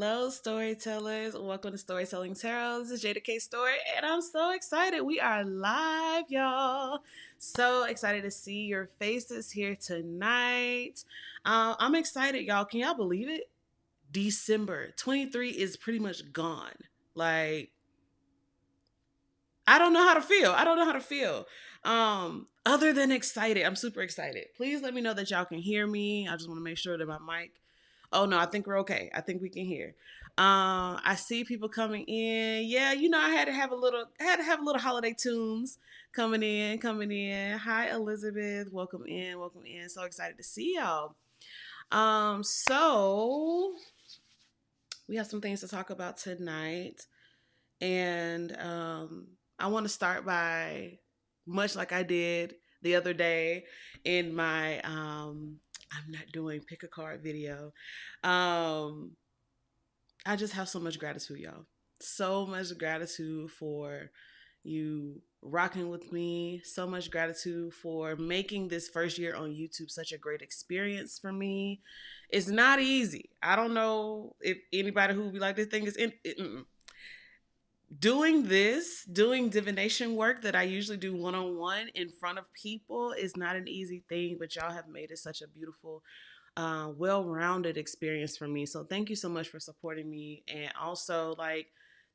Hello, storytellers. Welcome to Storytelling Tarot. This is Jeida K Story, and I'm so excited. We are live, y'all. So excited to see your faces here tonight. I'm excited, y'all. Can y'all believe it? December 23 is pretty much gone. Like, I don't know how to feel. I don't know how to feel. Other than excited, I'm super excited. Please let me know that y'all can hear me. I just want to make sure that my mic. Oh no, I think we're okay. I think we can hear. I see people coming in. Yeah, I had to have a little holiday tunes coming in. Hi Elizabeth, welcome in, welcome in. So excited to see y'all. So we have some things to talk about tonight. And I want to start by, much like I did the other day in my I'm not doing pick a card video. I just have so much gratitude, y'all. So much gratitude for you rocking with me. So much gratitude for making this first year on YouTube such a great experience for me. It's not easy. I don't know if anybody who would be like, this thing is doing divination work that I usually do one-on-one in front of people is not an easy thing, but y'all have made it such a beautiful, well-rounded experience for me. So thank you so much for supporting me. And also,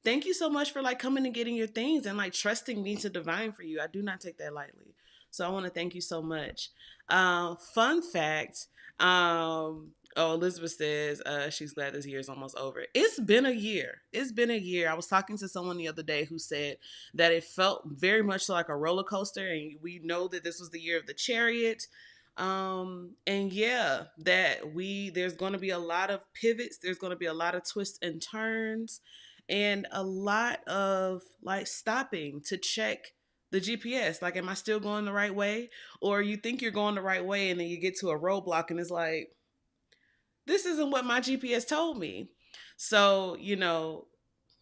thank you so much for coming and getting your things and trusting me to divine for you. I do not take that lightly. So I want to thank you so much. Fun fact, Elizabeth says she's glad this year is almost over. It's been a year. It's been a year. I was talking to someone the other day who said that it felt very much like a roller coaster, and we know that this was the year of the Chariot. And yeah, there's going to be a lot of pivots. There's going to be a lot of twists and turns, and a lot of stopping to check the GPS. Am I still going the right way? Or you think you're going the right way, and then you get to a roadblock, and it's like, this isn't what my GPS told me. So,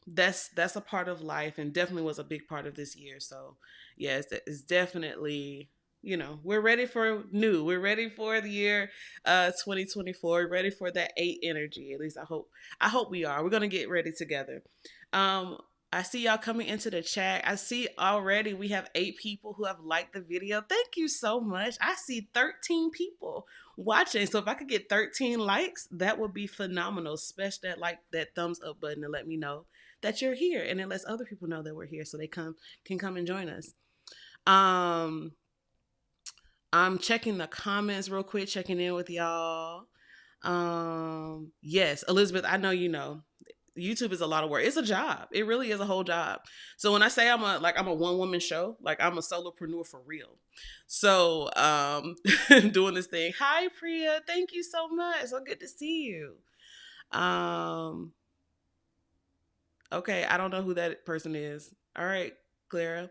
that's a part of life, and definitely was a big part of this year. So, yes, it's definitely, we're ready for new. We're ready for the year 2024. We're ready for that 8 energy. At least I hope we are. We're going to get ready together. I see y'all coming into the chat. I see already we have 8 people who have liked the video. Thank you so much. I see 13 people watching. So if I could get 13 likes, that would be phenomenal. Smash that thumbs up button and let me know that you're here. And it lets other people know that we're here so they can come and join us. I'm checking the comments real quick, checking in with y'all. Yes, Elizabeth, I know you know. YouTube is a lot of work. It's a job. It really is a whole job. So when I say I'm a one-woman show, I'm a solopreneur for real. So doing this thing. Hi Priya, thank you so much. So good to see you. Okay, I don't know who that person is. All right, Clara.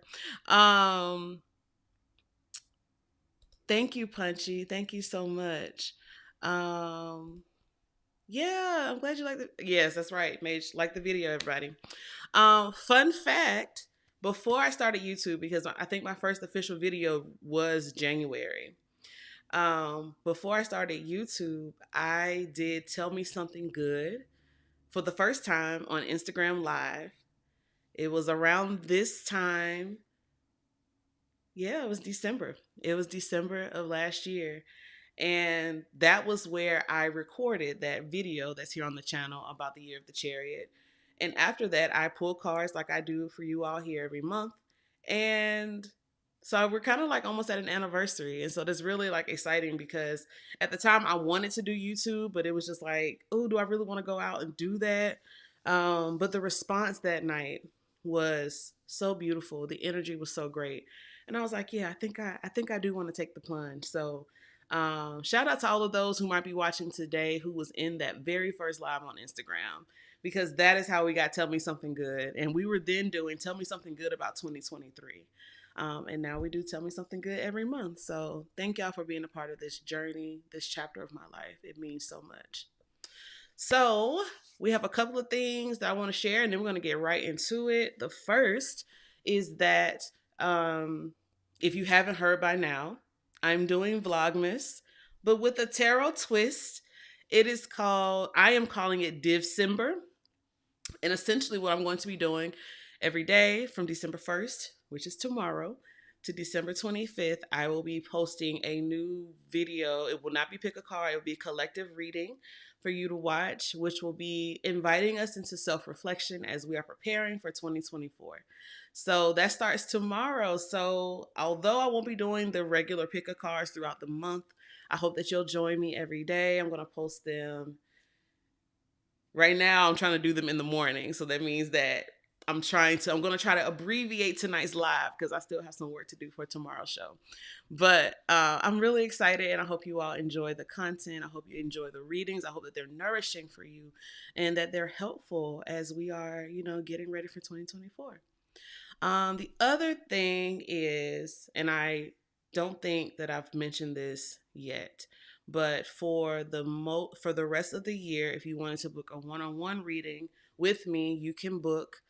Thank you, Punchy. Thank you so much. Yeah, I'm glad you liked it. Yes, that's right. Mage, like the video, everybody. Fun fact, before I started YouTube, because I think my first official video was January. Before I started YouTube, I did Tell Me Something Good for the first time on Instagram Live. It was around this time. Yeah, it was December. It was December of last year. And that was where I recorded that video that's here on the channel about the year of the Chariot. And after that, I pull cards like I do for you all here every month. And so we're kind of almost at an anniversary. And so that's really exciting because at the time I wanted to do YouTube, but it was just oh, do I really want to go out and do that? But the response that night was so beautiful. The energy was so great. And I was like, yeah, I think I do want to take the plunge. So shout out to all of those who might be watching today who was in that very first live on Instagram, because that is how we got Tell Me Something Good. And we were then doing Tell Me Something Good about 2023. And now we do Tell Me Something Good every month. So thank y'all for being a part of this journey, this chapter of my life. It means so much. So we have a couple of things that I want to share, and then we're going to get right into it. The first is that if you haven't heard by now, I'm doing Vlogmas, but with a tarot twist. It is called, I am calling it Divcember. And essentially, what I'm going to be doing every day from December 1st, which is tomorrow, to December 25th, I will be posting a new video. It will not be pick a card, it will be collective reading for you to watch, which will be inviting us into self reflection as we are preparing for 2024. So that starts tomorrow. So, although I won't be doing the regular pick a cards throughout the month, I hope that you'll join me every day. I'm going to post them. Right now, I'm trying to do them in the morning. So that means that I'm going to try to abbreviate tonight's live because I still have some work to do for tomorrow's show. But I'm really excited, and I hope you all enjoy the content. I hope you enjoy the readings. I hope that they're nourishing for you and that they're helpful as we are, getting ready for 2024. The other thing is, and I don't think that I've mentioned this yet, but for the rest of the year, if you wanted to book a one-on-one reading with me, you can book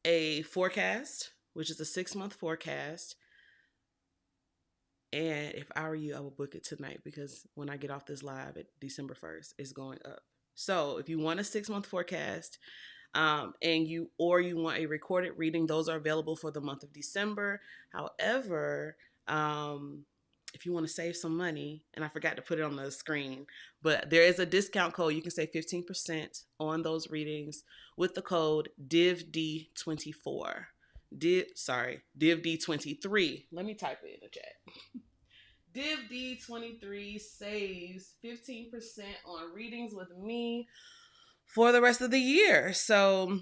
a forecast, which is a 6-month forecast. And if I were you, I would book it tonight because when I get off this live at December 1st, it's going up. So if you want a 6-month forecast, and you want a recorded reading, those are available for the month of December. However, if you want to save some money, and I forgot to put it on the screen, but there is a discount code. You can save 15% on those readings with the code DIVD24. DIVD23. Let me type it in the chat. DIVD23 saves 15% on readings with me for the rest of the year. So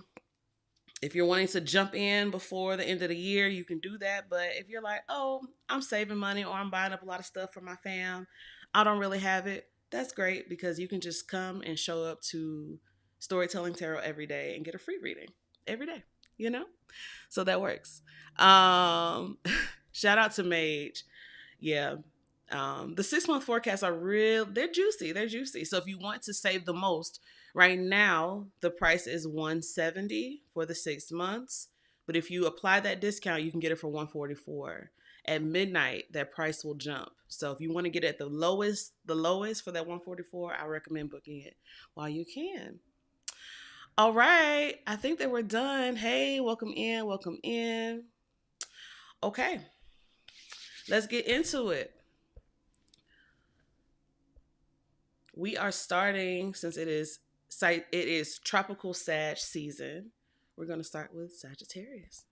if you're wanting to jump in before the end of the year, you can do that. But if you're like, oh, I'm saving money or I'm buying up a lot of stuff for my fam, I don't really have it, that's great because you can just come and show up to Storytelling Tarot every day and get a free reading every day, So that works. Shout out to Mage. Yeah. The 6-month forecasts are they're juicy. So if you want to save the most, right now the price is $170 for the 6 months. But if you apply that discount, you can get it for $144. At midnight, that price will jump. So if you want to get it at the lowest for that $144, I recommend booking it while you can. All right, I think that we're done. Hey, welcome in. Okay, let's get into it. We are starting, since it is tropical Sag season, we're going to start with Sagittarius.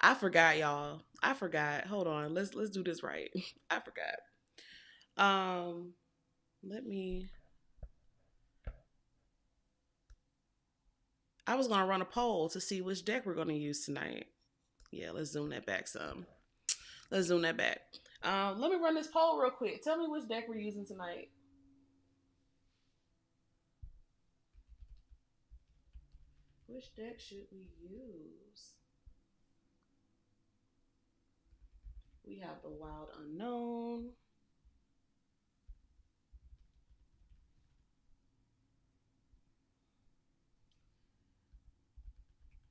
I forgot, y'all. I forgot. Hold on. Let's do this right. I forgot. I was going to run a poll to see which deck we're going to use tonight. Yeah, let's zoom that back some. Let me run this poll real quick. Tell me which deck we're using tonight. Which deck should we use? We have the Wild Unknown.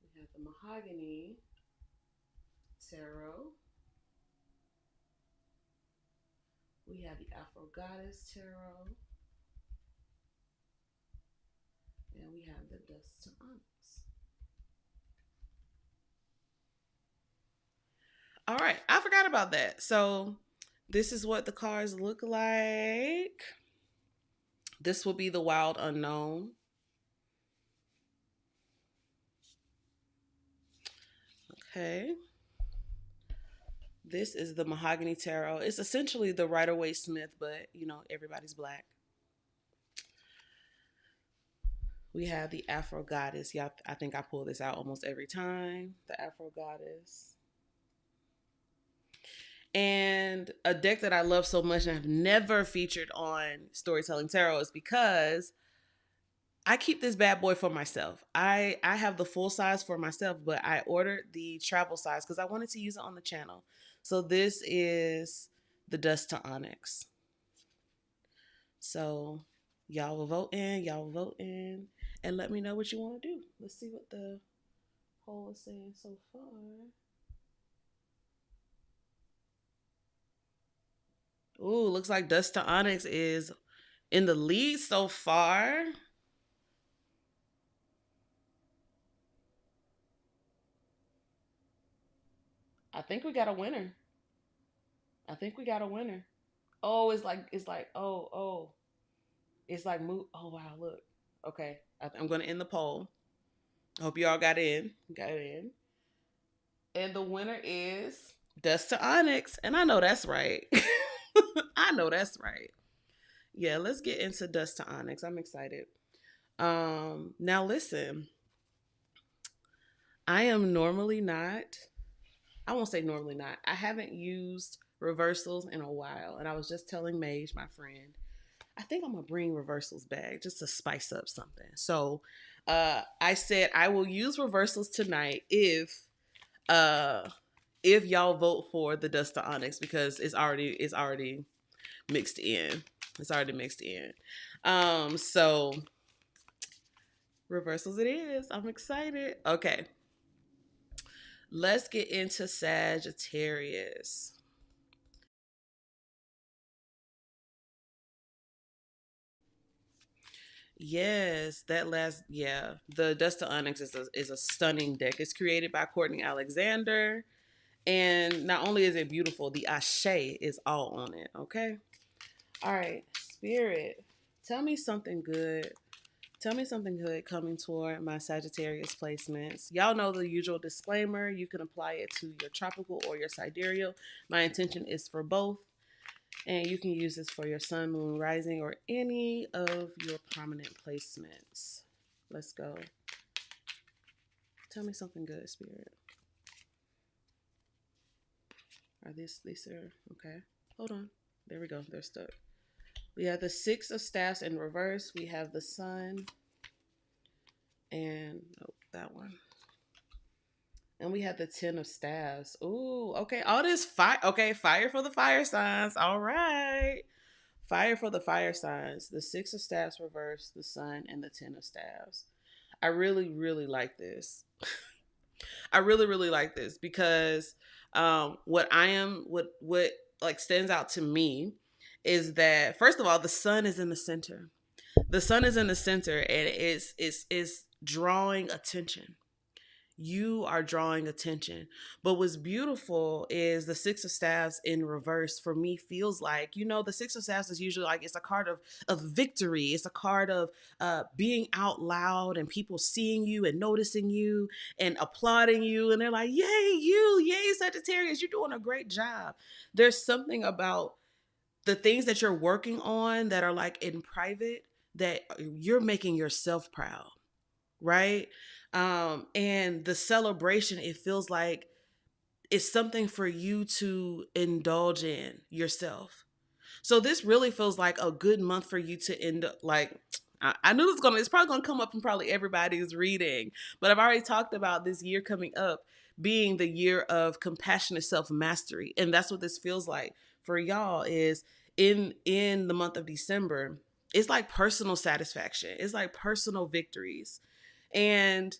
We have the Mahogany Tarot. We have the Afro Goddess Tarot. And we have the Dust to Onyx. All right, I forgot about that. So this is what the cards look like. This will be the Wild Unknown. Okay. This is the Mahogany Tarot. It's essentially the Rider-Waite-Smith, but everybody's black. We have the Afro Goddess. Yeah, I think I pull this out almost every time. The Afro Goddess. And a deck that I love so much and I've never featured on Storytelling Tarot is because I keep this bad boy for myself. I have the full size for myself, but I ordered the travel size because I wanted to use it on the channel. So this is the Dust to Onyx. So y'all will vote in, and let me know what you want to do. Let's see what the poll is saying so far. Ooh, looks like Dust to Onyx is in the lead so far. I think we got a winner. I think we got a winner. Oh, it's like it's like move. Oh wow, look. Okay, I'm gonna end the poll. I hope y'all got in. Got in. And the winner is Dust to Onyx, and I know that's right. I know that's right. Yeah, let's get into Dust to Onyx. I'm excited. Now listen, I am normally not. I won't say normally not. I haven't used reversals in a while, and I was just telling Mage, my friend, I think I'm gonna bring reversals back just to spice up something. So, I said I will use reversals tonight uh, if y'all vote for the Dust to Onyx because it's already mixed in. It's already mixed in. So reversals it is. I'm excited. Okay. Let's get into Sagittarius. Yes, the Dust to Onyx is a stunning deck. It's created by Courtney Alexander, and not only is it beautiful, the Ashe is all on it. Okay, all right, Spirit, tell me something good. Tell me something good coming toward my Sagittarius placements. Y'all know the usual disclaimer. You can apply it to your tropical or your sidereal. My intention is for both. And you can use this for your sun, moon, rising, or any of your prominent placements. Let's go. Tell me something good, Spirit. Are these are okay? Hold on. There we go. They're stuck. We have the Six of Staffs in reverse. We have the Sun. And that one. And we have the Ten of Staffs. Ooh, okay. All this fire. Okay, fire for the fire signs. All right. Fire for the fire signs. The Six of Staffs reverse, the Sun, and the Ten of Staffs. I really, really like this. I really, really like this because what like stands out to me is that first of all, the sun is in the center. The sun is in the center and it's drawing attention. You are drawing attention. But what's beautiful is the Six of Staffs in reverse for me feels like, the Six of Staffs is usually like it's a card of victory. It's a card of being out loud and people seeing you and noticing you and applauding you. And they're like, yay, Sagittarius, you're doing a great job. There's something about the things that you're working on that are like in private that you're making yourself proud, right? And the celebration, it feels like it's something for you to indulge in yourself. So this really feels like a good month for you to end up like, I knew it's probably gonna come up in probably everybody's reading, but I've already talked about this year coming up being the year of compassionate self-mastery. And that's what this feels like for y'all is in the month of December. It's like personal satisfaction. It's like personal victories. And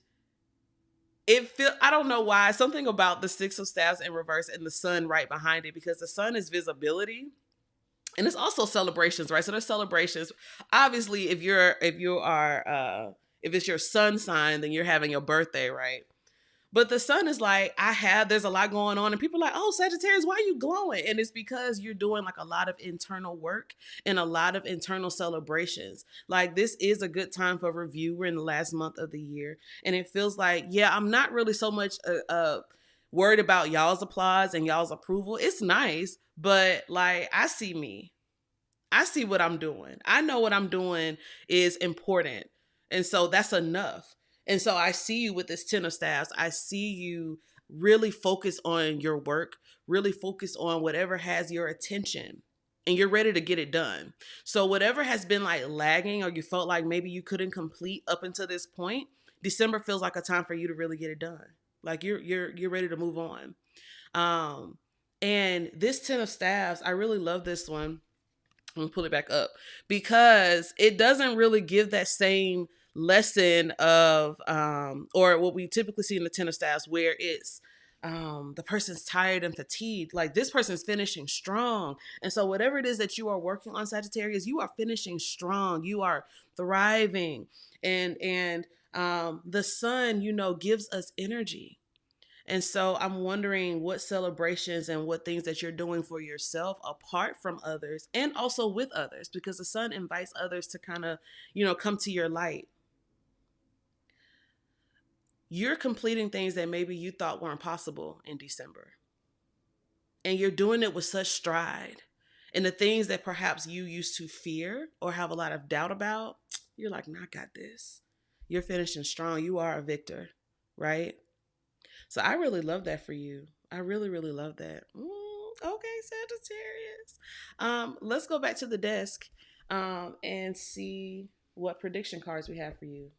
I don't know why, something about the Six of Staffs in reverse and the sun right behind it, because the sun is visibility and it's also celebrations, right? So there's celebrations. Obviously, if it's your sun sign, then you're having your birthday, right? But the sun is like, there's a lot going on and people are like, oh, Sagittarius, why are you glowing? And it's because you're doing like a lot of internal work and a lot of internal celebrations. Like this is a good time for review. We're in the last month of the year. And it feels like, I'm not really so much worried about y'all's applause and y'all's approval. It's nice, but like I see me. I see what I'm doing. I know what I'm doing is important. And so that's enough. And so I see you with this Ten of Staffs. I see you really focus on your work, really focus on whatever has your attention, and you're ready to get it done. So whatever has been like lagging or you felt like maybe you couldn't complete up until this point, December feels like a time for you to really get it done. Like you're ready to move on. And this Ten of Staffs, I really love this one. I'm gonna pull it back up because it doesn't really give that same lesson of or what we typically see in the Ten of Staffs where it's the person's tired and fatigued. Like, this person's finishing strong. And so whatever it is that you are working on, Sagittarius, you are finishing strong. You are thriving. And the sun, you know, gives us energy. And so I'm wondering what celebrations and what things that you're doing for yourself apart from others and also with others, because the sun invites others to kind of, you know, come to your light. You're completing things that maybe you thought weren't possible in December. And you're doing it with such stride. And the things that perhaps you used to fear or have a lot of doubt about, you're like, nah, I got this. You're finishing strong. You are a victor, right? So I really love that for you. I really, really love that. Okay, Sagittarius. Let's go back to the desk and see what prediction cards we have for you.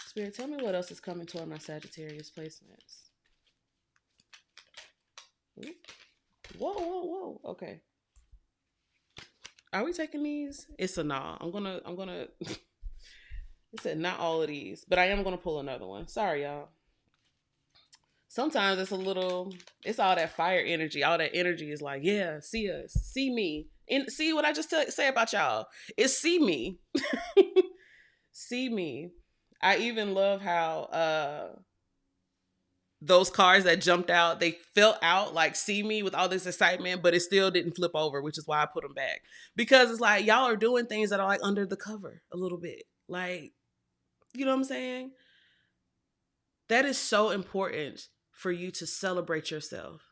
Spirit, tell me what else is coming toward my Sagittarius placements. Ooh. Whoa, whoa, whoa. Okay. Are we taking these? It's a nah. I'm gonna it said not all of these, but I am gonna pull another one. Sorry, y'all. Sometimes it's all that fire energy. All that energy is like, yeah, see us, see me, and see what I just say about y'all. It's see me, see me. I even love how those cards that jumped out, they felt out like see me with all this excitement, but it still didn't flip over, which is why I put them back. Because it's like, y'all are doing things that are like under the cover a little bit. Like, you know what I'm saying? That is so important for you to celebrate yourself.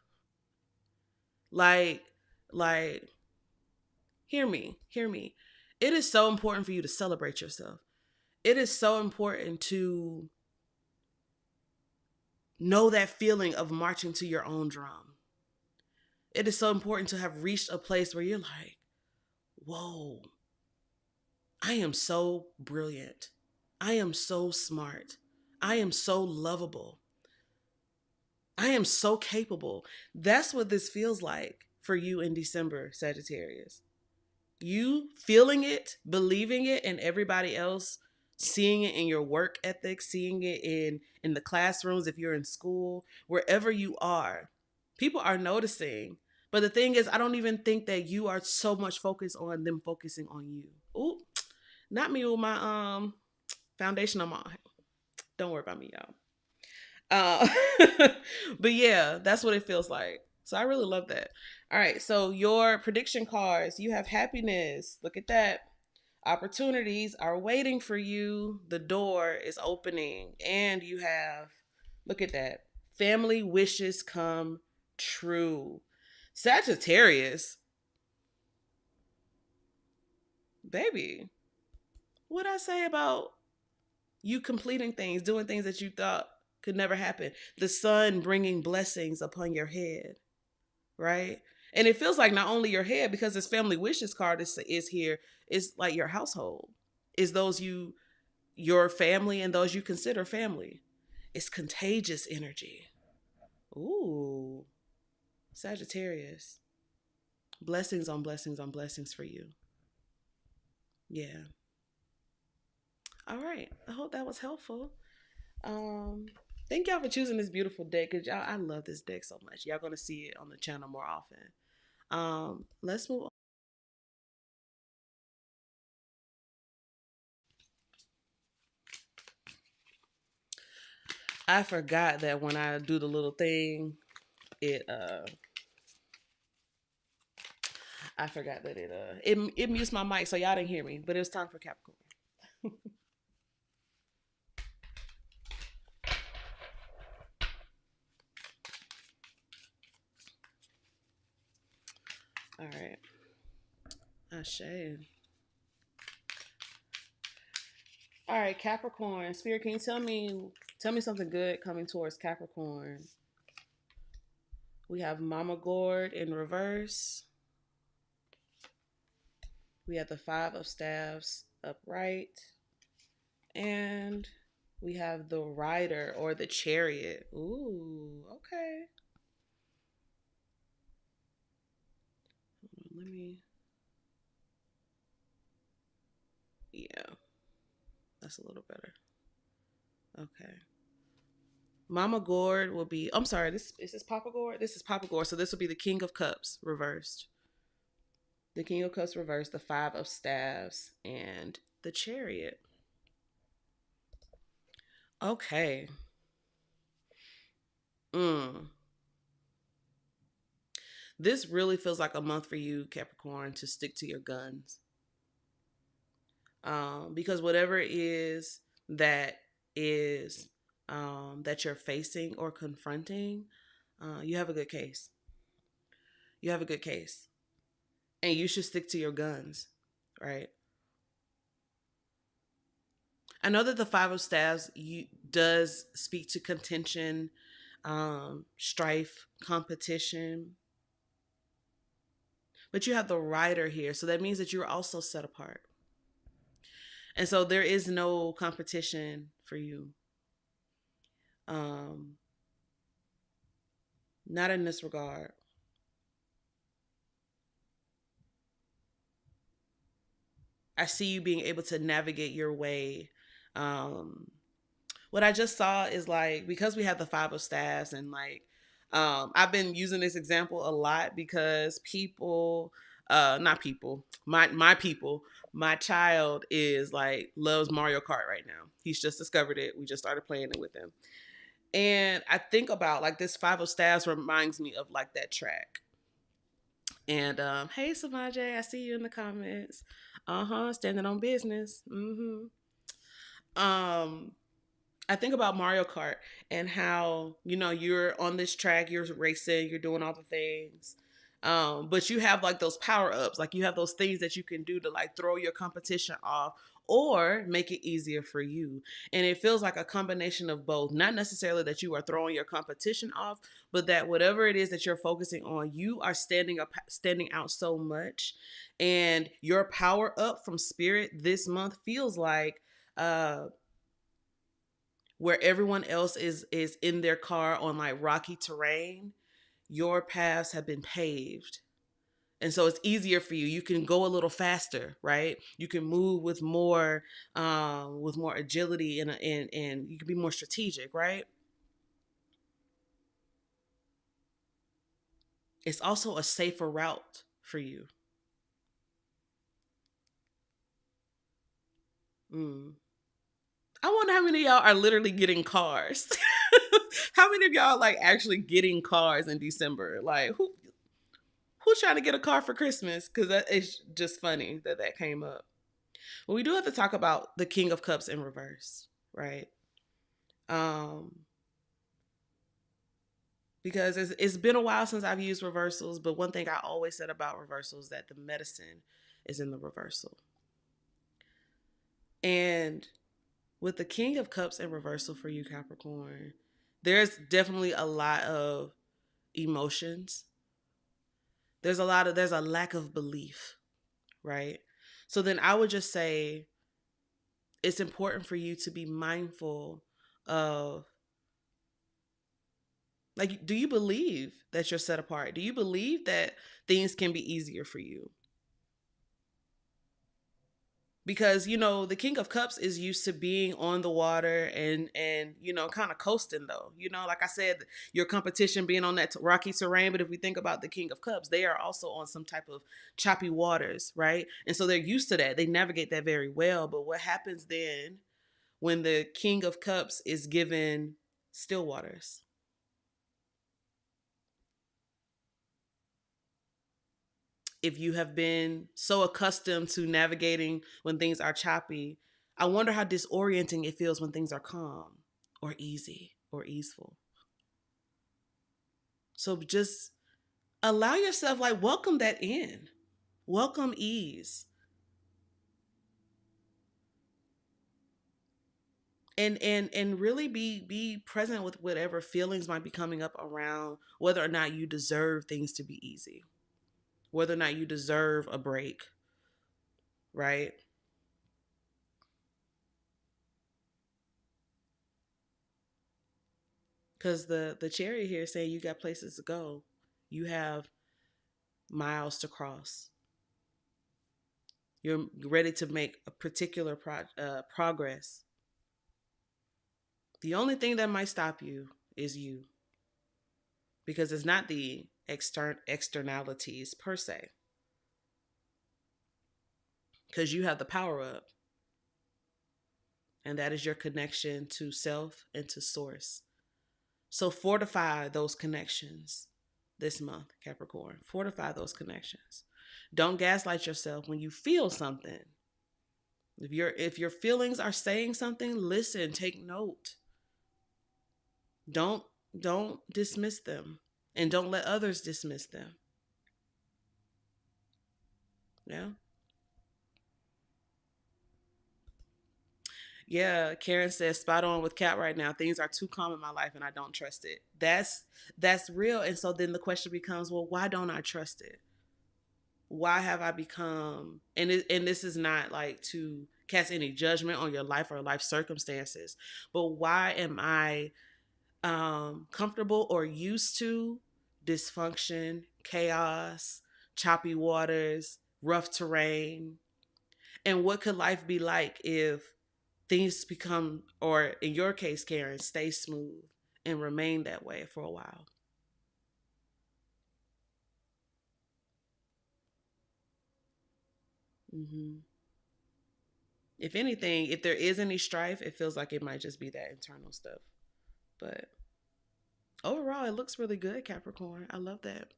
Like, hear me. It is so important for you to celebrate yourself. It is so important to know that feeling of marching to your own drum. It is so important to have reached a place where you're like, whoa, I am so brilliant. I am so smart. I am so lovable. I am so capable. That's what this feels like for you in December, Sagittarius. You feeling it, believing it, and everybody else seeing it in your work ethic, seeing it in the classrooms, if you're in school, wherever you are, people are noticing. But the thing is, I don't even think that you are so much focused on them focusing on you. Ooh, not me with my foundation on my. Don't worry about me, y'all. Uh, but yeah, that's what it feels like. So I really love that. All right, so your prediction cards, you have happiness. Look at that. Opportunities are waiting for you. The door is opening. And you have, look at that. Family wishes come true. Sagittarius. Baby, what'd I say about you completing things, doing things that you thought could never happen? The sun bringing blessings upon your head, right? And it feels like not only your head, because this family wishes card is here, it's like your household. Is those your family and those you consider family. It's contagious energy. Ooh, Sagittarius. Blessings on blessings on blessings for you. Yeah. All right. I hope that was helpful. Thank y'all for choosing this beautiful deck, because y'all, I love this deck so much. Y'all gonna see it on the channel more often. Let's move on. I forgot that when I do the little thing, I forgot that it mutes my mic, so y'all didn't hear me, but it was time for Capricorn. All right. Ashe. All right, Capricorn. Spirit, can you tell me something good coming towards Capricorn? We have Mama Gourd in reverse. We have the Five of Staves upright. And we have the Rider or the Chariot. Ooh, okay. Let me. Yeah, that's a little better. Okay. Mama Gourd will be. I'm sorry. This is this Papa Gourd. This is Papa Gourd. So this will be the King of Cups reversed. The King of Cups reversed. The Five of Staves and the Chariot. Okay. Mm. This really feels like a month for you, Capricorn, to stick to your guns. Because whatever it that is that you're facing or confronting, you have a good case. You have a good case, and you should stick to your guns, right? I know that the Five of Staves does speak to contention, strife, competition, but you have the Rider here, so that means that you're also set apart, and so there is no competition for you. Um, Not in this regard. I see you being able to navigate your way. Um, what I just saw is like, because we have the Five of Staves, and like, I've been using this example a lot because people, not people, my people, my child is like loves Mario Kart right now. He's just discovered it. We just started playing it with him, and I think about like this Five of Staves reminds me of like that track. And hey, Samaj, I see you in the comments. Standing on business. Um, I think about Mario Kart and how, you know, you're on this track, you're racing, you're doing all the things. But you have like those power ups, like you have those things that you can do to like throw your competition off or make it easier for you. And it feels like a combination of both. Not necessarily that you are throwing your competition off, but that whatever it is that you're focusing on, you are standing out so much. And your power up from spirit this month feels like where everyone else is in their car on like rocky terrain, your paths have been paved, and so it's easier for you. You can go a little faster, right? You can move with more agility, and you can be more strategic, right? It's also a safer route for you. mm. I wonder how many of y'all are literally getting cars. How many of y'all like actually getting cars in December? Like who's trying to get a car for Christmas? Because that is just funny that that came up. But we do have to talk about the King of Cups in reverse, right? Um, because it's been a while since I've used reversals, but one thing I always said about reversals is that the medicine is in the reversal. And with the King of Cups in reversal for you, Capricorn, there's definitely a lot of emotions. There's a lack of belief, right? So then I would just say it's important for you to be mindful of, like, do you believe that you're set apart? Do you believe that things can be easier for you? Because, you know, the King of Cups is used to being on the water and you know, kind of coasting, though. You know, like I said, your competition being on that rocky terrain. But if we think about the King of Cups, they are also on some type of choppy waters, right? And so they're used to that. They navigate that very well. But what happens then when the King of Cups is given still waters? If you have been so accustomed to navigating when things are choppy, I wonder how disorienting it feels when things are calm or easy or easeful. So just allow yourself, like, welcome that in. Welcome ease. And really be present with whatever feelings might be coming up around whether or not you deserve things to be easy, whether or not you deserve a break, right? Because the Chariot here is saying you got places to go, you have miles to cross, you're ready to make a particular progress. The only thing that might stop you is you, because it's not the externalities per se, because you have the power up, and that is your connection to self and to source. So fortify those connections this month, Capricorn. Fortify those connections. Don't gaslight yourself when you feel something. If your feelings are saying something, listen, take note. Don't dismiss them, and don't let others dismiss them. Yeah. Yeah, Karen says spot on with Cap right now. Things are too calm in my life and I don't trust it. That's real. And so then the question becomes, well, why don't I trust it? Why have I become, and this is not like to cast any judgment on your life or life circumstances, but why am I comfortable or used to dysfunction, chaos, choppy waters, rough terrain? And what could life be like if things become, or in your case, Karen, stay smooth and remain that way for a while? Mm-hmm. If anything, if there is any strife, it feels like it might just be that internal stuff. But overall, it looks really good, Capricorn. I love that.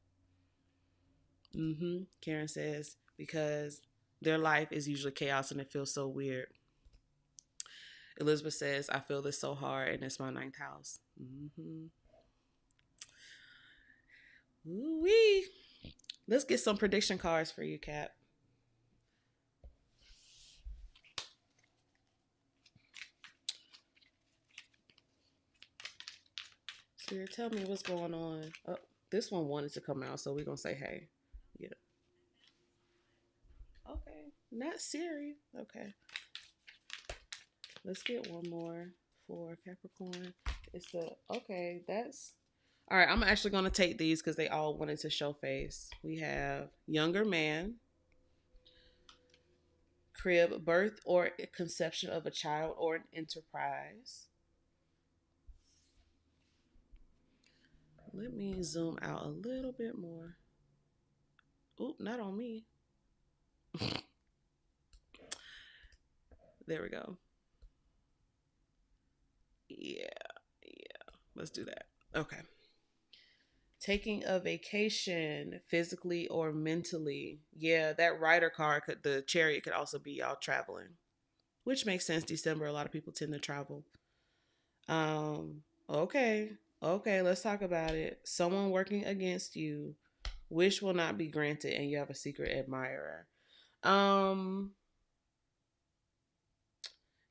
Mm-hmm. Karen says, because their life is usually chaos and it feels so weird. Elizabeth says, I feel this so hard and it's my ninth house. Mm-hmm. Ooh-wee. Let's get some prediction cards for you, Cap. So tell me what's going on. Oh, this one wanted to come out, so we're going to say hey. Yeah. Okay. Not Siri. Okay. Let's get one more for Capricorn. It's the, okay, that's, all right, I'm actually going to take these because they all wanted to show face. We have younger man, crib, birth or conception of a child or an enterprise. Let me zoom out a little bit more. Oop, not on me. There we go. Yeah. Let's do that. Okay. Taking a vacation physically or mentally. Yeah, that rider card the chariot could also be y'all traveling, which makes sense. December, a lot of people tend to travel. Okay. Okay, let's talk about it. Someone working against you. Wish will not be granted and you have a secret admirer. Um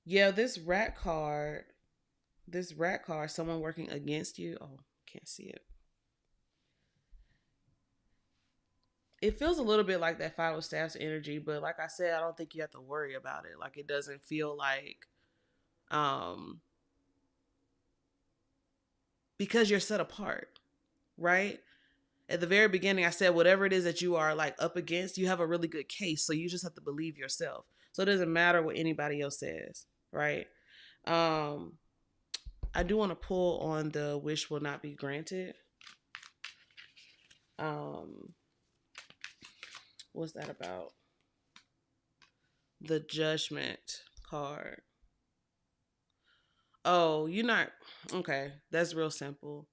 yeah, this rat card, someone working against you. Oh, can't see it. It feels a little bit like that Five of Staffs energy, but like I said, I don't think you have to worry about it. Like, it doesn't feel like um because you're set apart, right? At the very beginning, I said whatever it is that you are like up against, you have a really good case. So you just have to believe yourself. So it doesn't matter what anybody else says, right? Um, I do want to pull on the wish will not be granted. Um, what's that about? The judgment card. Oh, you're not okay. That's real simple.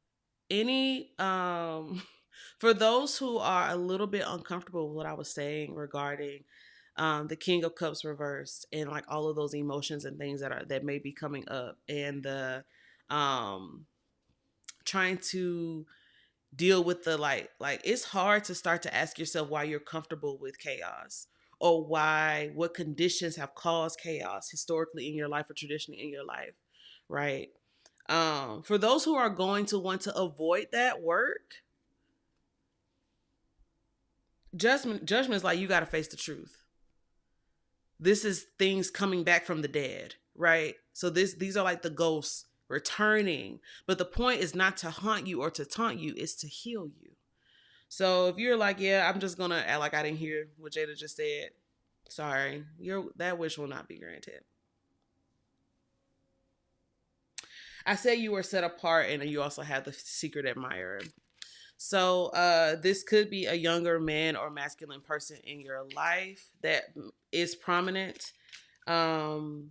Any for those who are a little bit uncomfortable with what I was saying regarding the King of Cups reversed and like all of those emotions and things that may be coming up, and the um trying to deal with the like it's hard to start to ask yourself why you're comfortable with chaos, or why, what conditions have caused chaos historically in your life or traditionally in your life, right? For those who are going to want to avoid that work, judgment is like, you got to face the truth. This is things coming back from the dead, right? So these are like the ghosts returning, but the point is not to haunt you or to taunt you, it's to heal you. So if you're like, yeah, I'm just gonna act like I didn't hear what Jeida just said, sorry, that wish will not be granted. I said you were set apart, and you also have the secret admirer. So this could be a younger man or masculine person in your life that is prominent. Um,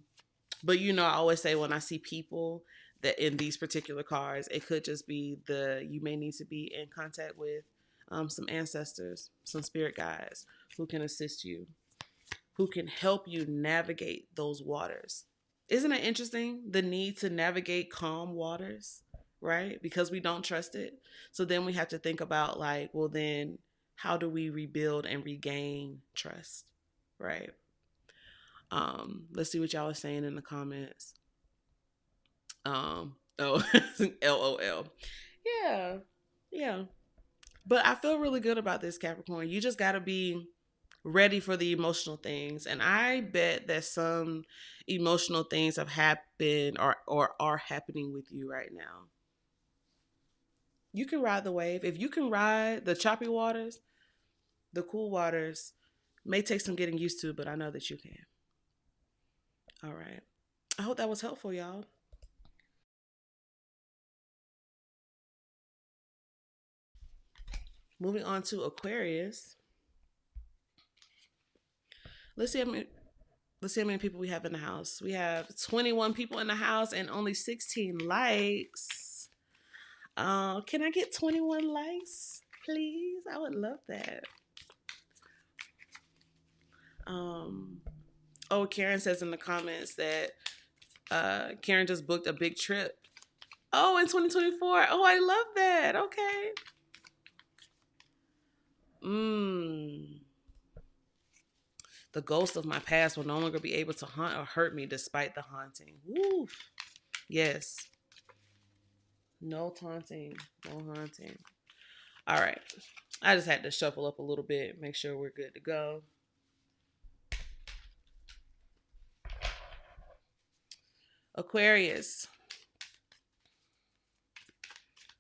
but you know, I always say when I see people that in these particular cards, it could just be you may need to be in contact with some ancestors, some spirit guides who can assist you, who can help you navigate those waters. Isn't it interesting? The need to navigate calm waters, right? Because we don't trust it. So then we have to think about, like, well, then how do we rebuild and regain trust, right? Let's see what y'all are saying in the comments. Oh, LOL. Yeah, yeah. But I feel really good about this, Capricorn. You just got to be ready for the emotional things. And I bet that some emotional things have happened or are happening with you right now. You can ride the wave. If you can ride the choppy waters, the cool waters may take some getting used to, but I know that you can. All right. I hope that was helpful, y'all. Moving on to Aquarius. Let's see how many people we have in the house. We have 21 people in the house and only 16 likes. Can I get 21 likes, please? I would love that. Oh, Karen says in the comments that Karen just booked a big trip. Oh, in 2024. Oh, I love that. Okay. The ghost of my past will no longer be able to haunt or hurt me despite the haunting. Woo. Yes. No taunting. No haunting. All right. I just had to shuffle up a little bit, make sure we're good to go. Aquarius.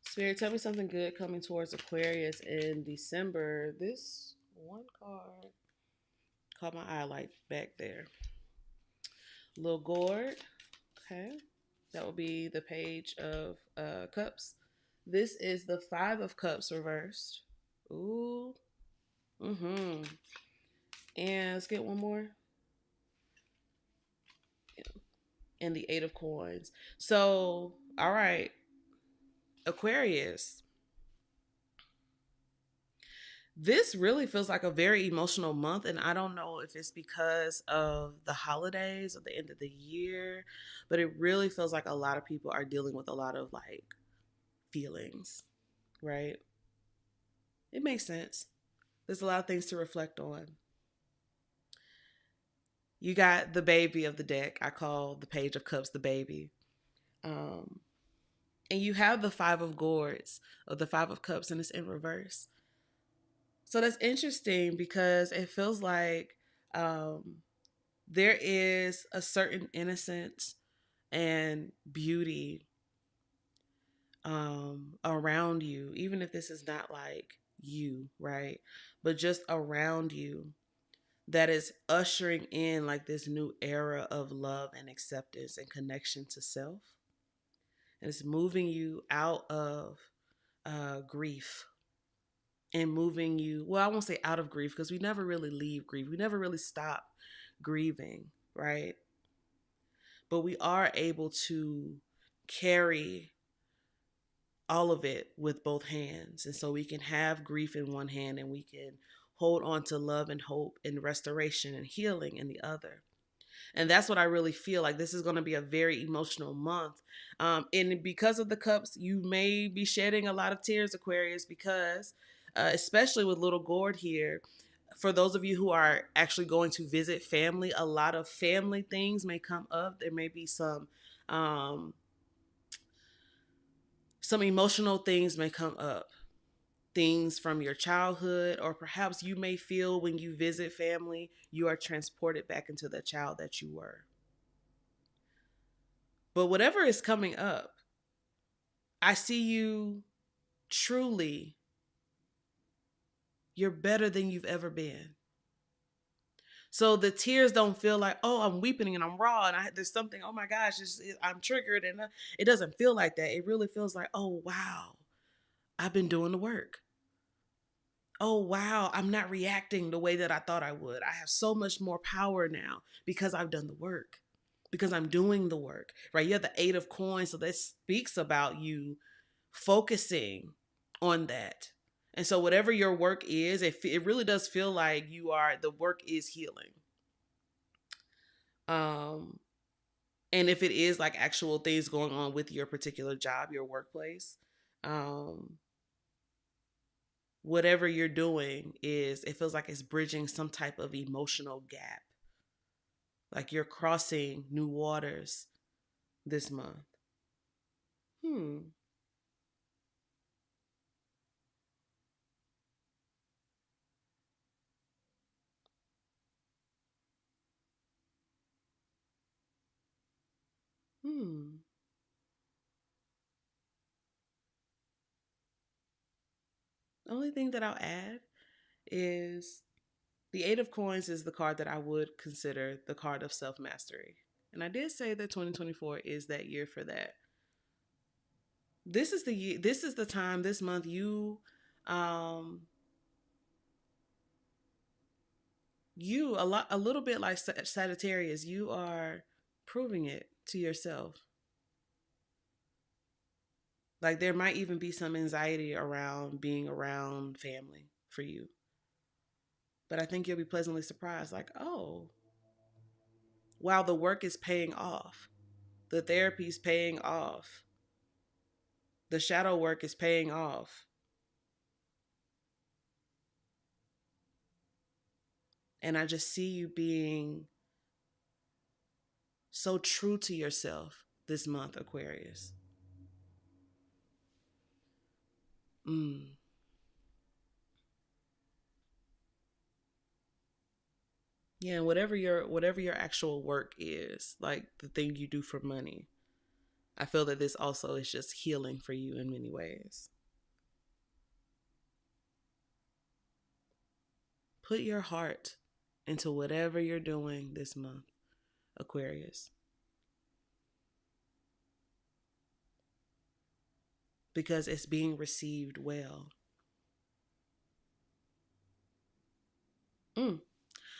Spirit, tell me something good coming towards Aquarius in December. This one card caught my eye, like back there. Little gourd. Okay. That will be the Page of Cups. This is the Five of Cups reversed. Ooh. Mm-hmm. And let's get one more. And the Eight of Coins. So, all right. Aquarius. This really feels like a very emotional month, and I don't know if it's because of the holidays or the end of the year, but it really feels like a lot of people are dealing with a lot of like feelings, right? It makes sense. There's a lot of things to reflect on. You got the baby of the deck. I call the Page of Cups the baby. And you have the Five of Gourds or the Five of Cups, and it's in reverse. So that's interesting because it feels like there is a certain innocence and beauty around you, even if this is not like you, right? But just around you, that is ushering in like this new era of love and acceptance and connection to self. And it's moving you out of grief and moving you, well, I won't say out of grief because we never really leave grief. We never really stop grieving, right? But we are able to carry all of it with both hands. And so we can have grief in one hand and we can hold on to love and hope and restoration and healing in the other. And that's what I really feel like. This is going to be a very emotional month. And because of the cups, you may be shedding a lot of tears, Aquarius, because especially with little gourd here, for those of you who are actually going to visit family, a lot of family things may come up. There may be some emotional things may come up. Things from your childhood, or perhaps you may feel when you visit family, you are transported back into the child that you were. But whatever is coming up, I see you truly, you're better than you've ever been. So the tears don't feel like, oh, I'm weeping and I'm raw and there's something, oh my gosh, I'm triggered. And it doesn't feel like that. It really feels like, oh, wow, I've been doing the work. Oh, wow, I'm not reacting the way that I thought I would. I have so much more power now because I've done the work, because I'm doing the work, right? You have the Eight of Coins. So that speaks about you focusing on that. And so whatever your work is, it really does feel like the work is healing. And if it is like actual things going on with your particular job, your workplace, um, whatever you're doing it feels like it's bridging some type of emotional gap. Like you're crossing new waters this month. Hmm. Hmm. The only thing that I'll add is the Eight of Coins is the card that I would consider the card of self mastery. And I did say that 2024 is that year for that. This is the year, this is the time this month um a little bit like Sagittarius, you are proving it to yourself. Like there might even be some anxiety around being around family for you. But I think you'll be pleasantly surprised like, "Oh, wow, the work is paying off. The therapy's paying off. The shadow work is paying off." And I just see you being so true to yourself this month, Aquarius. Mm. Yeah, and whatever your actual work is, like the thing you do for money, I feel that this also is just healing for you in many ways. Put your heart into whatever you're doing this month, Aquarius, because it's being received well. Mm.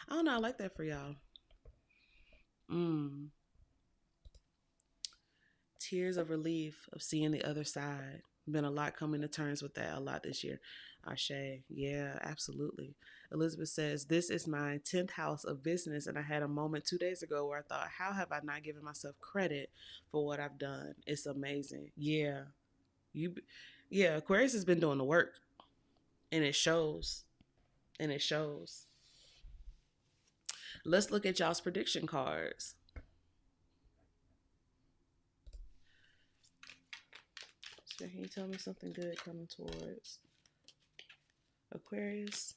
I don't know. I like that for y'all. Mm. Tears of relief of seeing the other side. Been a lot coming to terms with that a lot this year. Ashe. Yeah, absolutely. Elizabeth says, this is my 10th house of business. And I had a moment 2 days ago where I thought, how have I not given myself credit for what I've done? It's amazing. Yeah. You, yeah, Aquarius has been doing the work and it shows. And it shows. Let's look at y'all's prediction cards. So can you tell me something good coming towards Aquarius?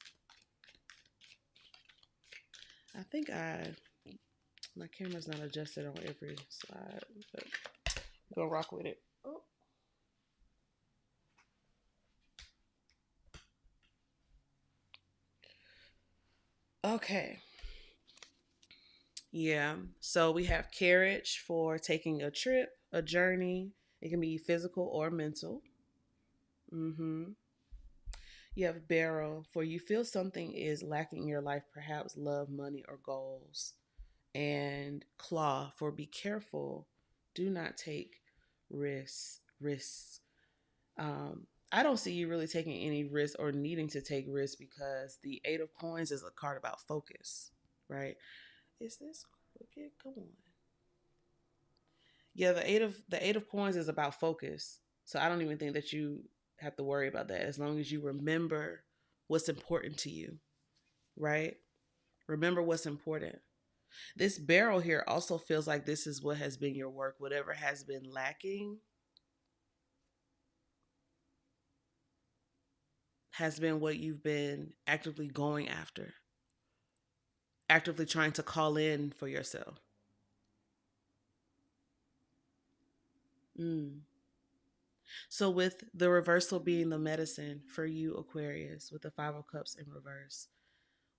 I think my camera's not adjusted on every slide, but I'm gonna rock with it. Oh. Okay. Yeah. So we have carriage for taking a trip, a journey. It can be physical or mental. Mm-hmm. You have barrel for you feel something is lacking in your life, perhaps love, money, or goals. And claw for be careful. Do not take risks. I don't see you really taking any risks or needing to take risks because the Eight of Coins is a card about focus, right? Is this crooked? Come on. Yeah, the Eight of Coins is about focus. So I don't even think that you have to worry about that as long as you remember what's important to you, right? Remember what's important. This barrel here also feels like this is what has been your work. Whatever has been lacking has been what you've been actively going after, actively trying to call in for yourself. Mm. So, with the reversal being the medicine for you, Aquarius, with the Five of Cups in reverse,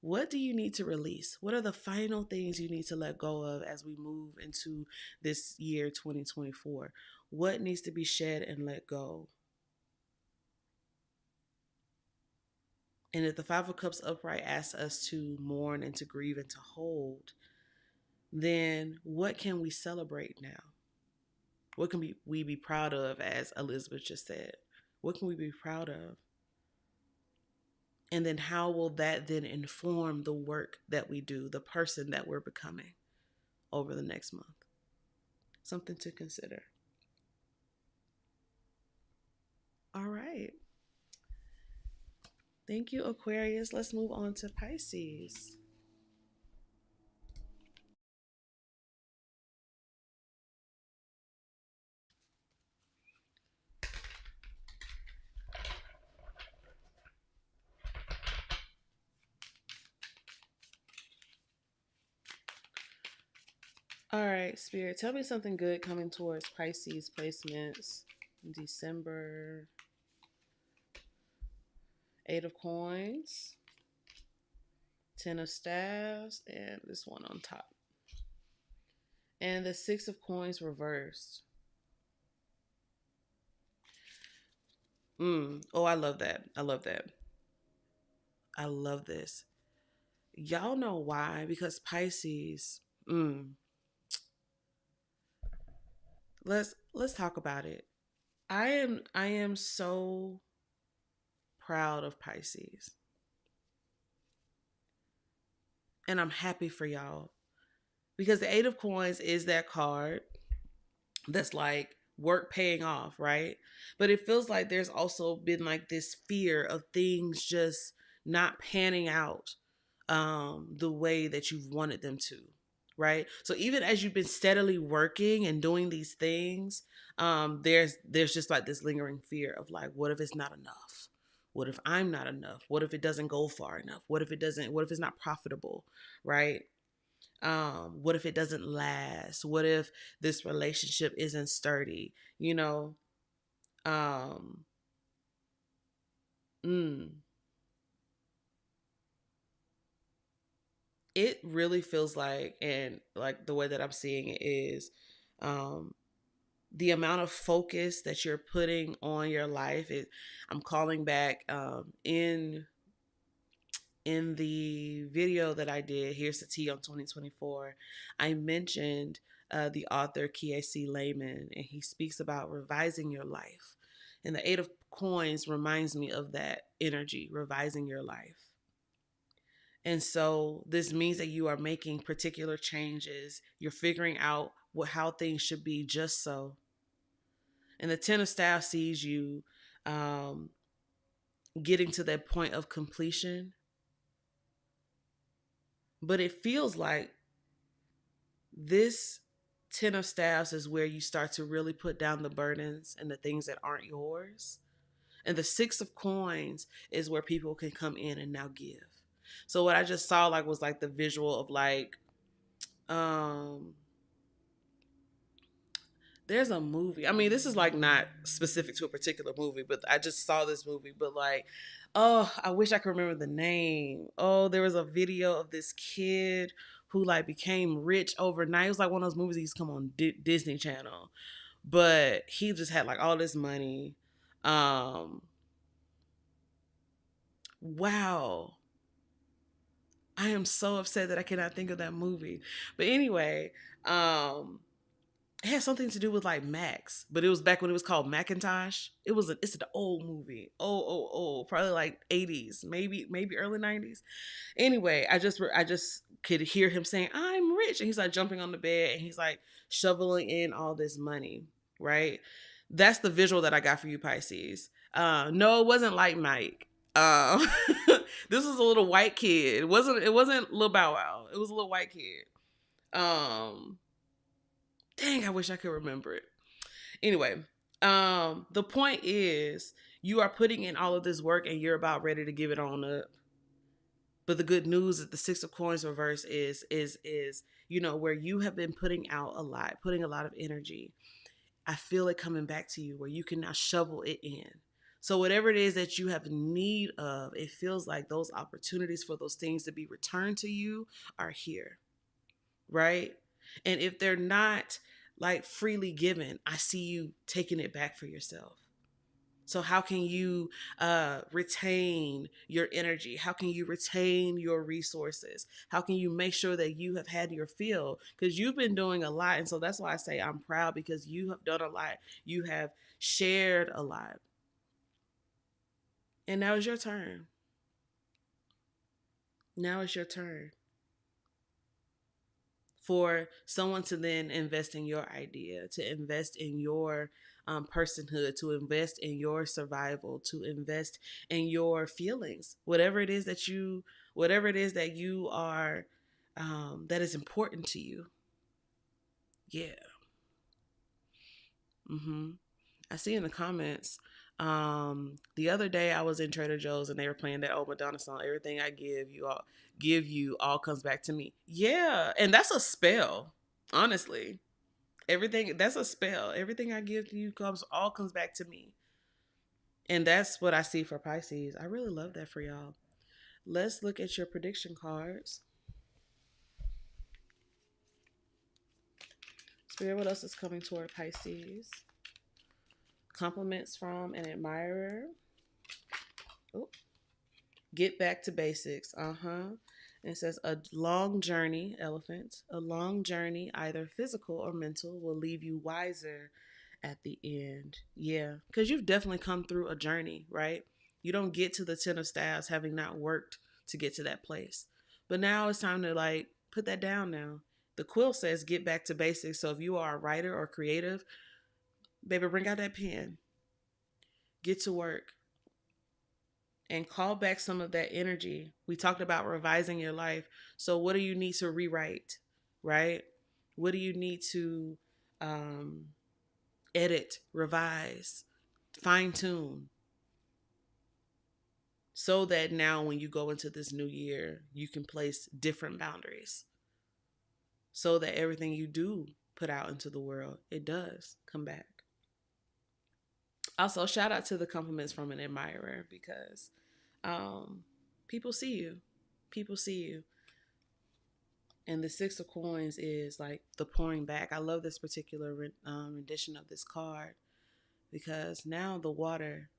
What do you need to release? What are the final things you need to let go of as we move into this year 2024? What needs to be shed and let go? And if the Five of Cups upright asks us to mourn and to grieve and to hold, then what can we celebrate now? What can we be proud of, as Elizabeth just said? What can we be proud of? And then how will that then inform the work that we do, the person that we're becoming over the next month? Something to consider. All right. Thank you, Aquarius. Let's move on to Pisces. All right, Spirit, tell me something good coming towards Pisces placements in December. Eight of Coins, Ten of Staves, and this one on top. And the Six of Coins reversed. Oh, I love that. I love that. I love this. Y'all know why? Because Pisces, let's talk about it. I am so proud of Pisces. And I'm happy for y'all. Because the Eight of Coins is that card that's like work paying off, right? But it feels like there's also been like this fear of things just not panning out the way that you've wanted them to, right? So even as you've been steadily working and doing these things, there's just like this lingering fear of like, what if it's not enough? What if I'm not enough? What if it doesn't go far enough? What if it's not profitable, right? What if it doesn't last? What if this relationship isn't sturdy? You know, it really feels like, and like the way that I'm seeing it is, the amount of focus that you're putting on your life. I'm calling back in the video that I did, Here's the Tea on 2024, I mentioned the author K.C. Lehman, and he speaks about revising your life. And the Eight of Coins reminds me of that energy, revising your life. And so this means that you are making particular changes. You're figuring out how things should be just so. And the Ten of Staff sees you getting to that point of completion. But it feels like this Ten of Staffs is where you start to really put down the burdens and the things that aren't yours. And the Six of Coins is where people can come in and now give. So what I just saw like was like the visual of like, there's a movie. I mean, this is like not specific to a particular movie, but I just saw this movie. But like, oh, I wish I could remember the name. Oh, there was a video of this kid who like became rich overnight. It was like one of those movies that used to come on Disney Channel. But he just had like all this money. Wow. I am so upset that I cannot think of that movie. But anyway, it had something to do with like Max, but it was back when it was called Macintosh. It's an old movie. Oh, probably like 80s, maybe early 90s. Anyway, I just could hear him saying, "I'm rich," and he's like jumping on the bed and he's like shoveling in all this money, right? That's the visual that I got for you, Pisces. No, it wasn't like Mike. This was a little white kid. It wasn't Lil Bow Wow. It was a little white kid. Dang, I wish I could remember it. Anyway, the point is you are putting in all of this work and you're about ready to give it on up. But the good news is the Six of Coins reverse is where you have been putting out a lot, putting a lot of energy. I feel it coming back to you where you can now shovel it in. So whatever it is that you have need of, it feels like those opportunities for those things to be returned to you are here, right? And if they're not like freely given, I see you taking it back for yourself. So how can you retain your energy? How can you retain your resources? How can you make sure that you have had your fill? Because you've been doing a lot. And so that's why I say I'm proud, because you have done a lot. You have shared a lot. And now it's your turn. Now it's your turn for someone to then invest in your idea, to invest in your personhood, to invest in your survival, to invest in your feelings, whatever it is that you are, that is important to you. Yeah. I see in the comments. The other day I was in Trader Joe's and they were playing that old Madonna song, "Everything I give you all comes back to me." Yeah, and that's a spell, honestly. Everything, that's a spell. Everything I give to you comes back to me. And that's what I see for Pisces. I really love that for y'all. Let's look at your prediction cards. Spirit, what else is coming toward Pisces? Compliments from an admirer. Oh, get back to basics. And it says a long journey, elephant. A long journey, either physical or mental, will leave you wiser at the end. Yeah, because you've definitely come through a journey, right? You don't get to the 10 of staffs having not worked to get to that place. But now it's time to like put that down now. The quill says get back to basics. So if you are a writer or creative, baby, bring out that pen. Get to work and call back some of that energy. We talked about revising your life. So what do you need to rewrite, right? What do you need to edit, revise, fine tune? So that now when you go into this new year, you can place different boundaries. So that everything you do put out into the world, it does come back. Also, shout out to the compliments from an admirer, because people see you. People see you. And the Six of Coins is like the pouring back. I love this particular rendition of this card, because now the water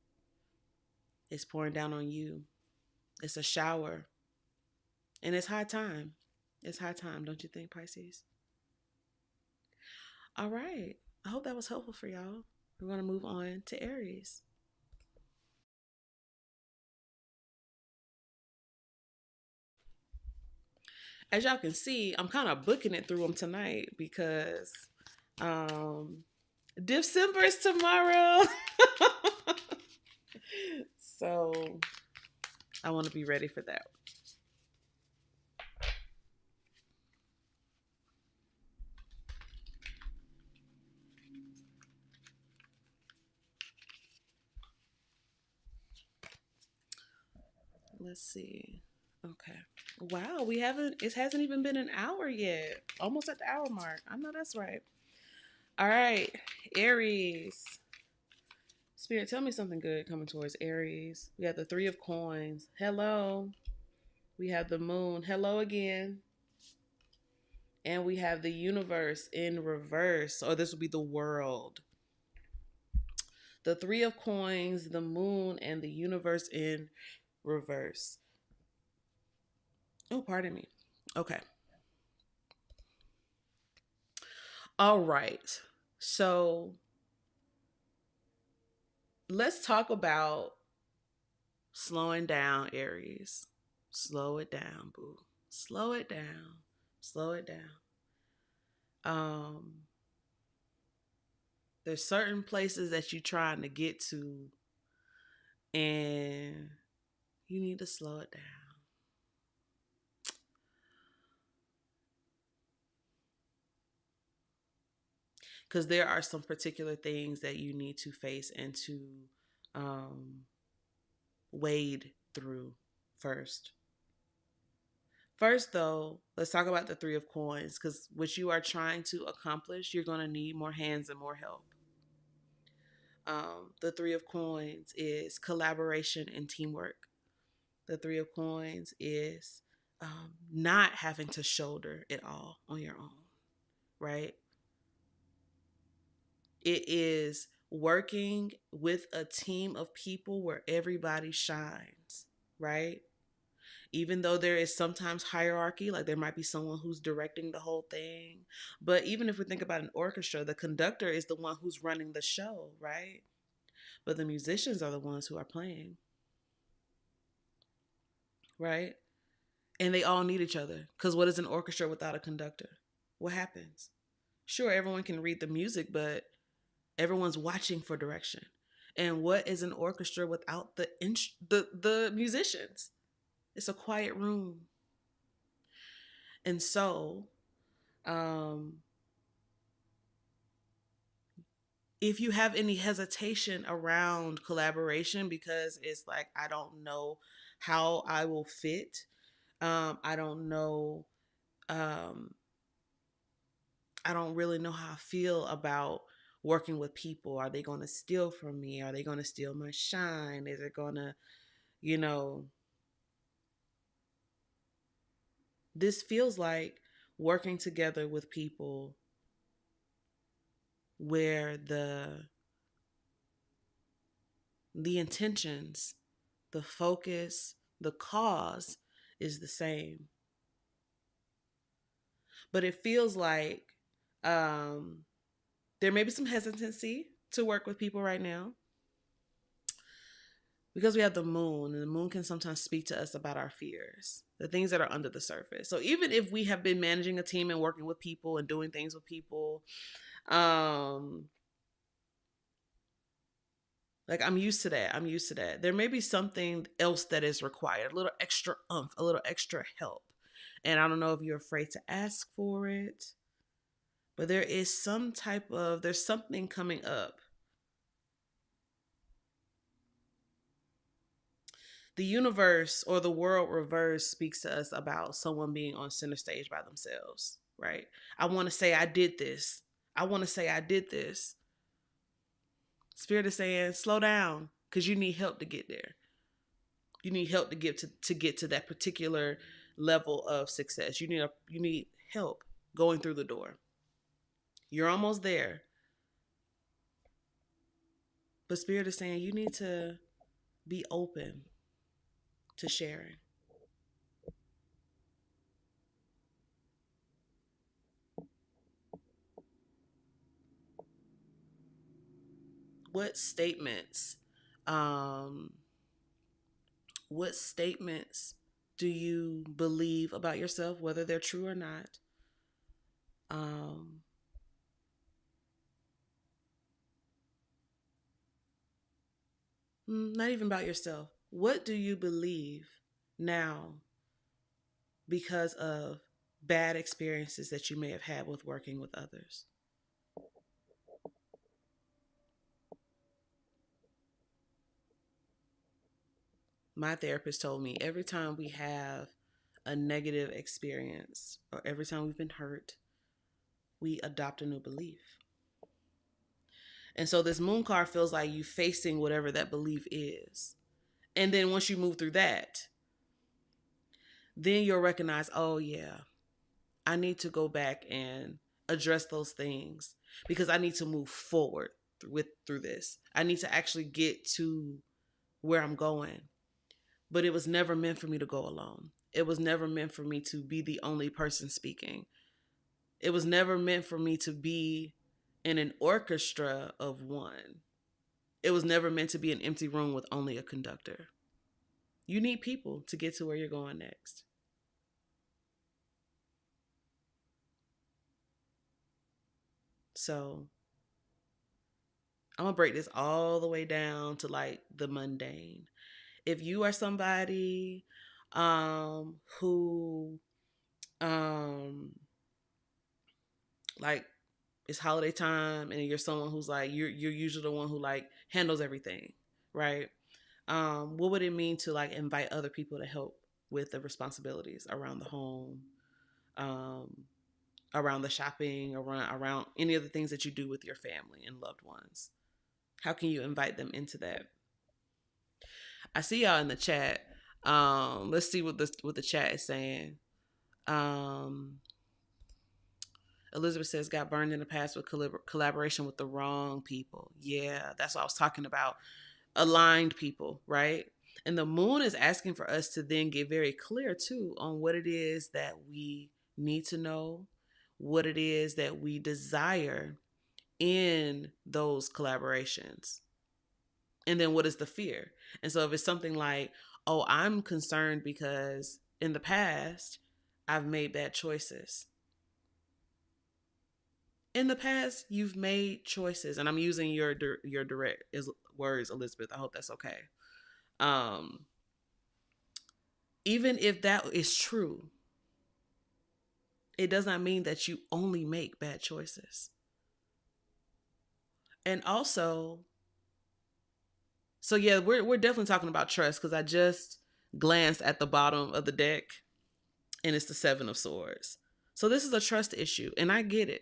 is pouring down on you. It's a shower. And it's high time. It's high time, don't you think, Pisces? All right. I hope that was helpful for y'all. We're going to move on to Aries. As y'all can see, I'm kind of booking it through them tonight because December is tomorrow. So I want to be ready for that. Let's see. Okay. Wow, it hasn't even been an hour yet. Almost at the hour mark. I know that's right. All right, Aries. Spirit, tell me something good coming towards Aries. We have the Three of Coins. Hello. We have the Moon. Hello again. And we have the Universe in reverse, or this will be the World. The Three of Coins, the Moon, and the Universe in reverse. Oh, pardon me. Okay. All right. So let's talk about slowing down, Aries. Slow it down, boo. Slow it down. Slow it down. There's certain places that you're trying to get to, and you need to slow it down. Because there are some particular things that you need to face and to wade through first. First, though, let's talk about the Three of Coins, because what you are trying to accomplish, you're going to need more hands and more help. The Three of Coins is collaboration and teamwork. The Three of Coins is not having to shoulder it all on your own, right? It is working with a team of people where everybody shines, right? Even though there is sometimes hierarchy, like there might be someone who's directing the whole thing. But even if we think about an orchestra, the conductor is the one who's running the show, right? But the musicians are the ones who are playing, right? And they all need each other. Because what is an orchestra without a conductor? What happens? Sure, everyone can read the music, but everyone's watching for direction. And what is an orchestra without the musicians? It's a quiet room. And so, if you have any hesitation around collaboration because it's like, I don't know how I will fit, I don't know, I don't really know how I feel about working with people. Are they going to steal from me? Are they going to steal my shine? Is it going to, you know, this feels like working together with people where the intentions, the focus, the cause is the same. But it feels like there may be some hesitancy to work with people right now because we have the moon, and the moon can sometimes speak to us about our fears, the things that are under the surface. So even if we have been managing a team and working with people and doing things with people, like I'm used to that. There may be something else that is required, a little extra oomph, a little extra help. And I don't know if you're afraid to ask for it, but there's something coming up. The universe or the world reverse speaks to us about someone being on center stage by themselves, right? I want to say I did this. I want to say I did this. Spirit is saying, slow down, because you need help to get there. You need help to get to that particular level of success. You need help going through the door. You're almost there. But Spirit is saying you need to be open to sharing. What statements um what statements do you believe about yourself, whether they're true or not? Um, Not even about yourself. What do you believe now because of bad experiences that you may have had with working with others? My therapist told me every time we have a negative experience or every time we've been hurt, we adopt a new belief. And so this moon card feels like you facing whatever that belief is. And then once you move through that, then you'll recognize, oh yeah, I need to go back and address those things because I need to move forward through this. I need to actually get to where I'm going. But it was never meant for me to go alone. It was never meant for me to be the only person speaking. It was never meant for me to be in an orchestra of one. It was never meant to be an empty room with only a conductor. You need people to get to where you're going next. So I'm gonna break this all the way down to like the mundane. If you are somebody who like it's holiday time and you're someone who's like you're usually the one who like handles everything, right? What would it mean to like invite other people to help with the responsibilities around the home, um, around the shopping, around any of the things that you do with your family and loved ones? How can you invite them into that? I see y'all in the chat. Let's see what the chat is saying. Elizabeth says, got burned in the past with collaboration with the wrong people. Yeah, that's what I was talking about. Aligned people, right? And the moon is asking for us to then get very clear too on what it is that we need to know, what it is that we desire in those collaborations. And then what is the fear? And so if it's something like, oh, I'm concerned because in the past I've made bad choices. In the past, you've made choices, and I'm using your direct words, Elizabeth. I hope that's okay. Even if that is true, it does not mean that you only make bad choices. And also, so yeah, we're definitely talking about trust, because I just glanced at the bottom of the deck, and it's the Seven of Swords. So this is a trust issue, and I get it.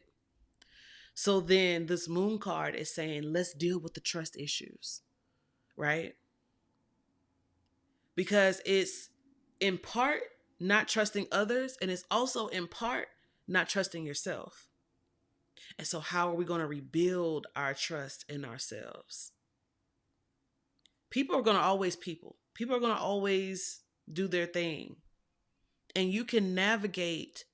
So then this moon card is saying, let's deal with the trust issues, right? Because it's in part not trusting others, and it's also in part not trusting yourself. And so how are we going to rebuild our trust in ourselves? People are going to always people are going to always do their thing, and you can navigate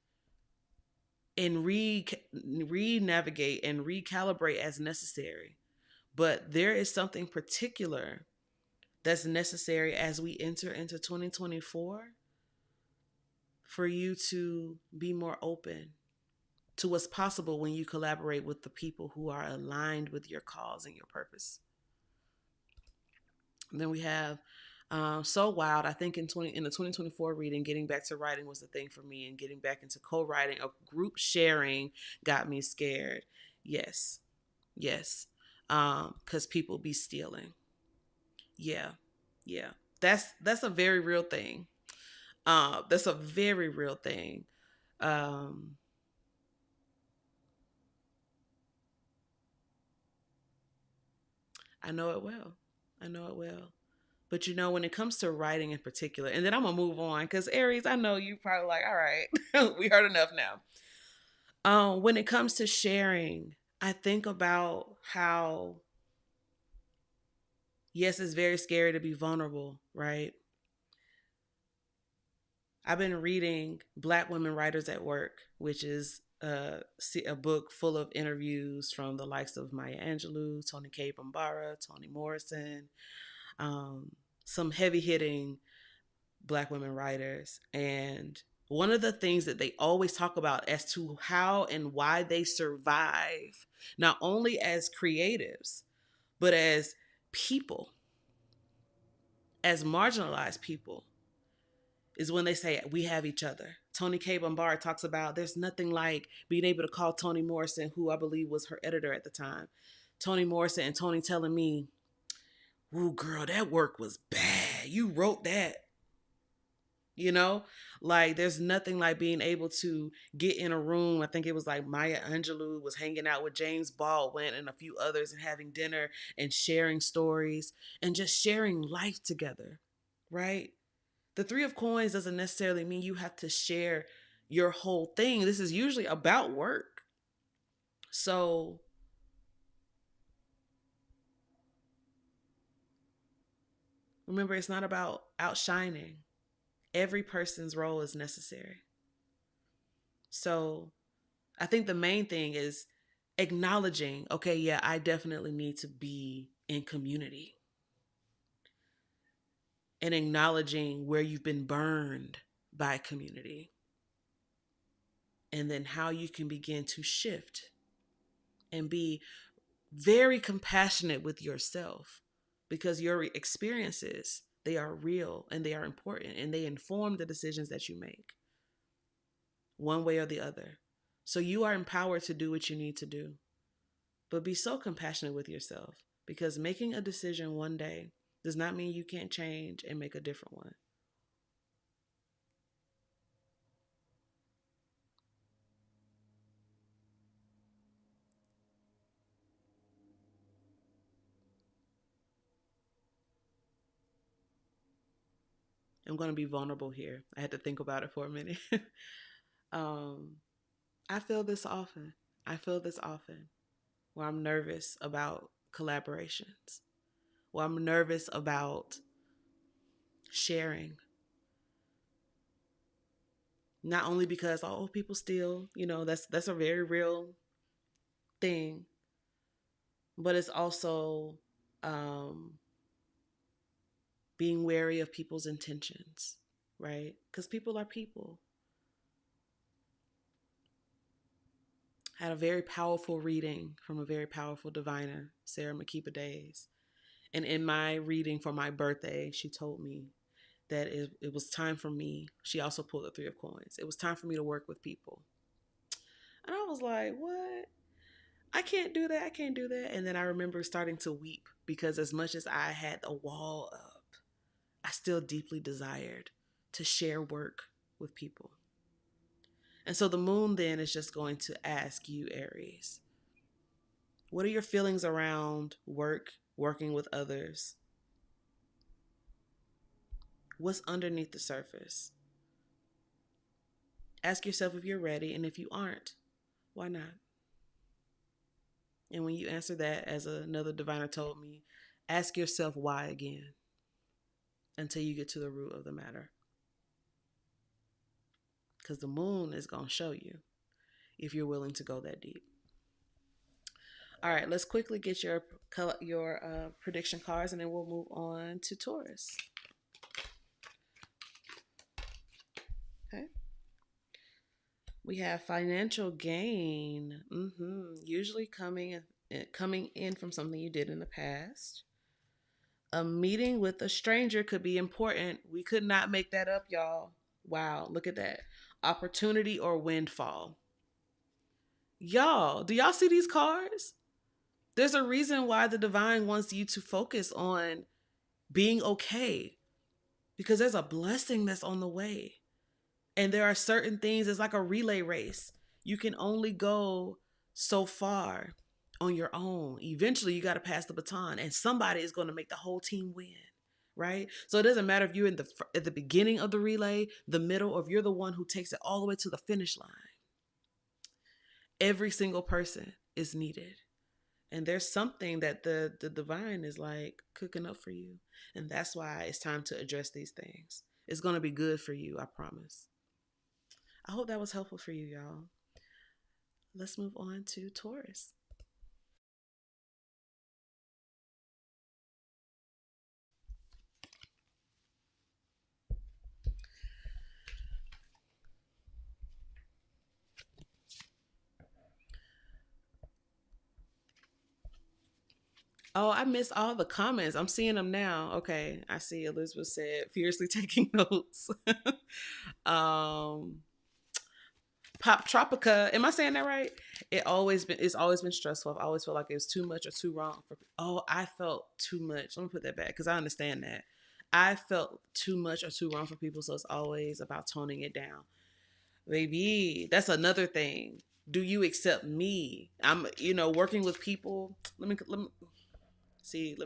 and re-navigate and recalibrate as necessary. But there is something particular that's necessary as we enter into 2024 for you to be more open to what's possible when you collaborate with the people who are aligned with your cause and your purpose. And then we have So Wild. I think in the 2024 reading, getting back to writing was the thing for me, and getting back into co-writing, a group sharing got me scared. Yes. Because people be stealing. Yeah. That's a very real thing. That's a very real thing. I know it well. But when it comes to writing in particular, and then I'm gonna move on, because Aries, I know you probably like, all right, we heard enough now. When it comes to sharing, I think about how, yes, it's very scary to be vulnerable, right? I've been reading Black Women Writers at Work, which is a book full of interviews from the likes of Maya Angelou, Toni K. Bambara, Toni Morrison, some heavy hitting Black women writers. And one of the things that they always talk about as to how and why they survive, not only as creatives, but as people, as marginalized people, is when they say, we have each other. Toni K. Bambara talks about there's nothing like being able to call Toni Morrison, who I believe was her editor at the time, Toni Morrison, and Toni telling me, ooh, girl, that work was bad. You wrote that. Like there's nothing like being able to get in a room. I think it was like Maya Angelou was hanging out with James Baldwin and a few others and having dinner and sharing stories and just sharing life together, right? The Three of Coins doesn't necessarily mean you have to share your whole thing. This is usually about work. So remember, it's not about outshining. Every person's role is necessary. So I think the main thing is acknowledging, okay, yeah, I definitely need to be in community. And acknowledging where you've been burned by community. And then how you can begin to shift and be very compassionate with yourself, because your experiences, they are real and they are important, and they inform the decisions that you make one way or the other. So you are empowered to do what you need to do, but be so compassionate with yourself, because making a decision one day does not mean you can't change and make a different one. I'm going to be vulnerable here. I had to think about it for a minute. um, I feel this often. I feel this often where I'm nervous about collaborations, where I'm nervous about sharing. Not only because, oh, people steal, that's a very real thing, but it's also um, being wary of people's intentions, right? Because people are people. I had a very powerful reading from a very powerful diviner, Sarah Makipa Days. And in my reading for my birthday, she told me that it was time for me. She also pulled the Three of Coins. It was time for me to work with people. And I was like, what? I can't do that. I can't do that. And then I remember starting to weep because as much as I had the wall up, I still deeply desired to share work with people. And so the moon then is just going to ask you, Aries, what are your feelings around work, working with others? What's underneath the surface? Ask yourself if you're ready, and if you aren't, why not? And when you answer that, as another diviner told me, ask yourself why again until you get to the root of the matter. Because the moon is going to show you if you're willing to go that deep. All right, let's quickly get your prediction cards, and then we'll move on to Taurus. Okay. We have financial gain, usually coming in from something you did in the past. A meeting with a stranger could be important. We could not make that up, y'all. Wow, look at that. Opportunity or windfall. Y'all, do y'all see these cards? There's a reason why the divine wants you to focus on being okay, because there's a blessing that's on the way. And there are certain things, it's like a relay race. You can only go so far on your own. Eventually, you got to pass the baton, and somebody is going to make the whole team win, right? So it doesn't matter if you're at the beginning of the relay, the middle, or if you're the one who takes it all the way to the finish line. Every single person is needed. And there's something that the divine is like cooking up for you. And that's why it's time to address these things. It's going to be good for you, I promise. I hope that was helpful for you, y'all. Let's move on to Taurus. Oh, I missed all the comments. I'm seeing them now. Okay, I see Elizabeth said fiercely taking notes. um Pop Tropica, am I saying that right? It's always been stressful. I've always felt like it was too much or too wrong for. Oh, I felt too much. Let me put that back because I understand that. I felt too much or too wrong for people, so it's always about toning it down. Baby, that's another thing. Do you accept me? I'm, working with people. Let me see.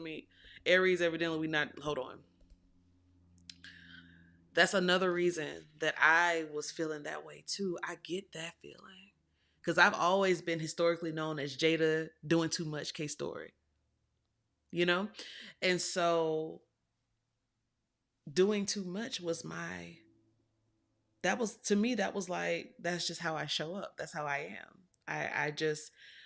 Aries, evidently we not. Hold on. That's another reason that I was feeling that way too. I get that feeling because I've always been historically known as Jeida doing too much K Storey, and so doing too much was to me that was like, that's just how I show up. That's how I am.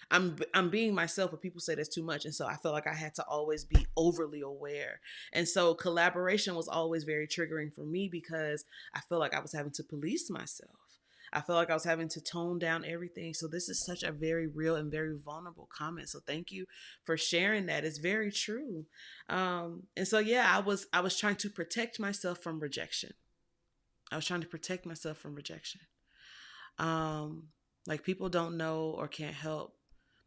I'm being myself, but people say that's too much, and so I felt like I had to always be overly aware. And so collaboration was always very triggering for me because I feel like I was having to police myself. I feel like I was having to tone down everything. So this is such a very real and very vulnerable comment. So thank you for sharing that. It's very true. And so yeah, I was trying to protect myself from rejection. I was trying to protect myself from rejection. Like people don't know or can't help.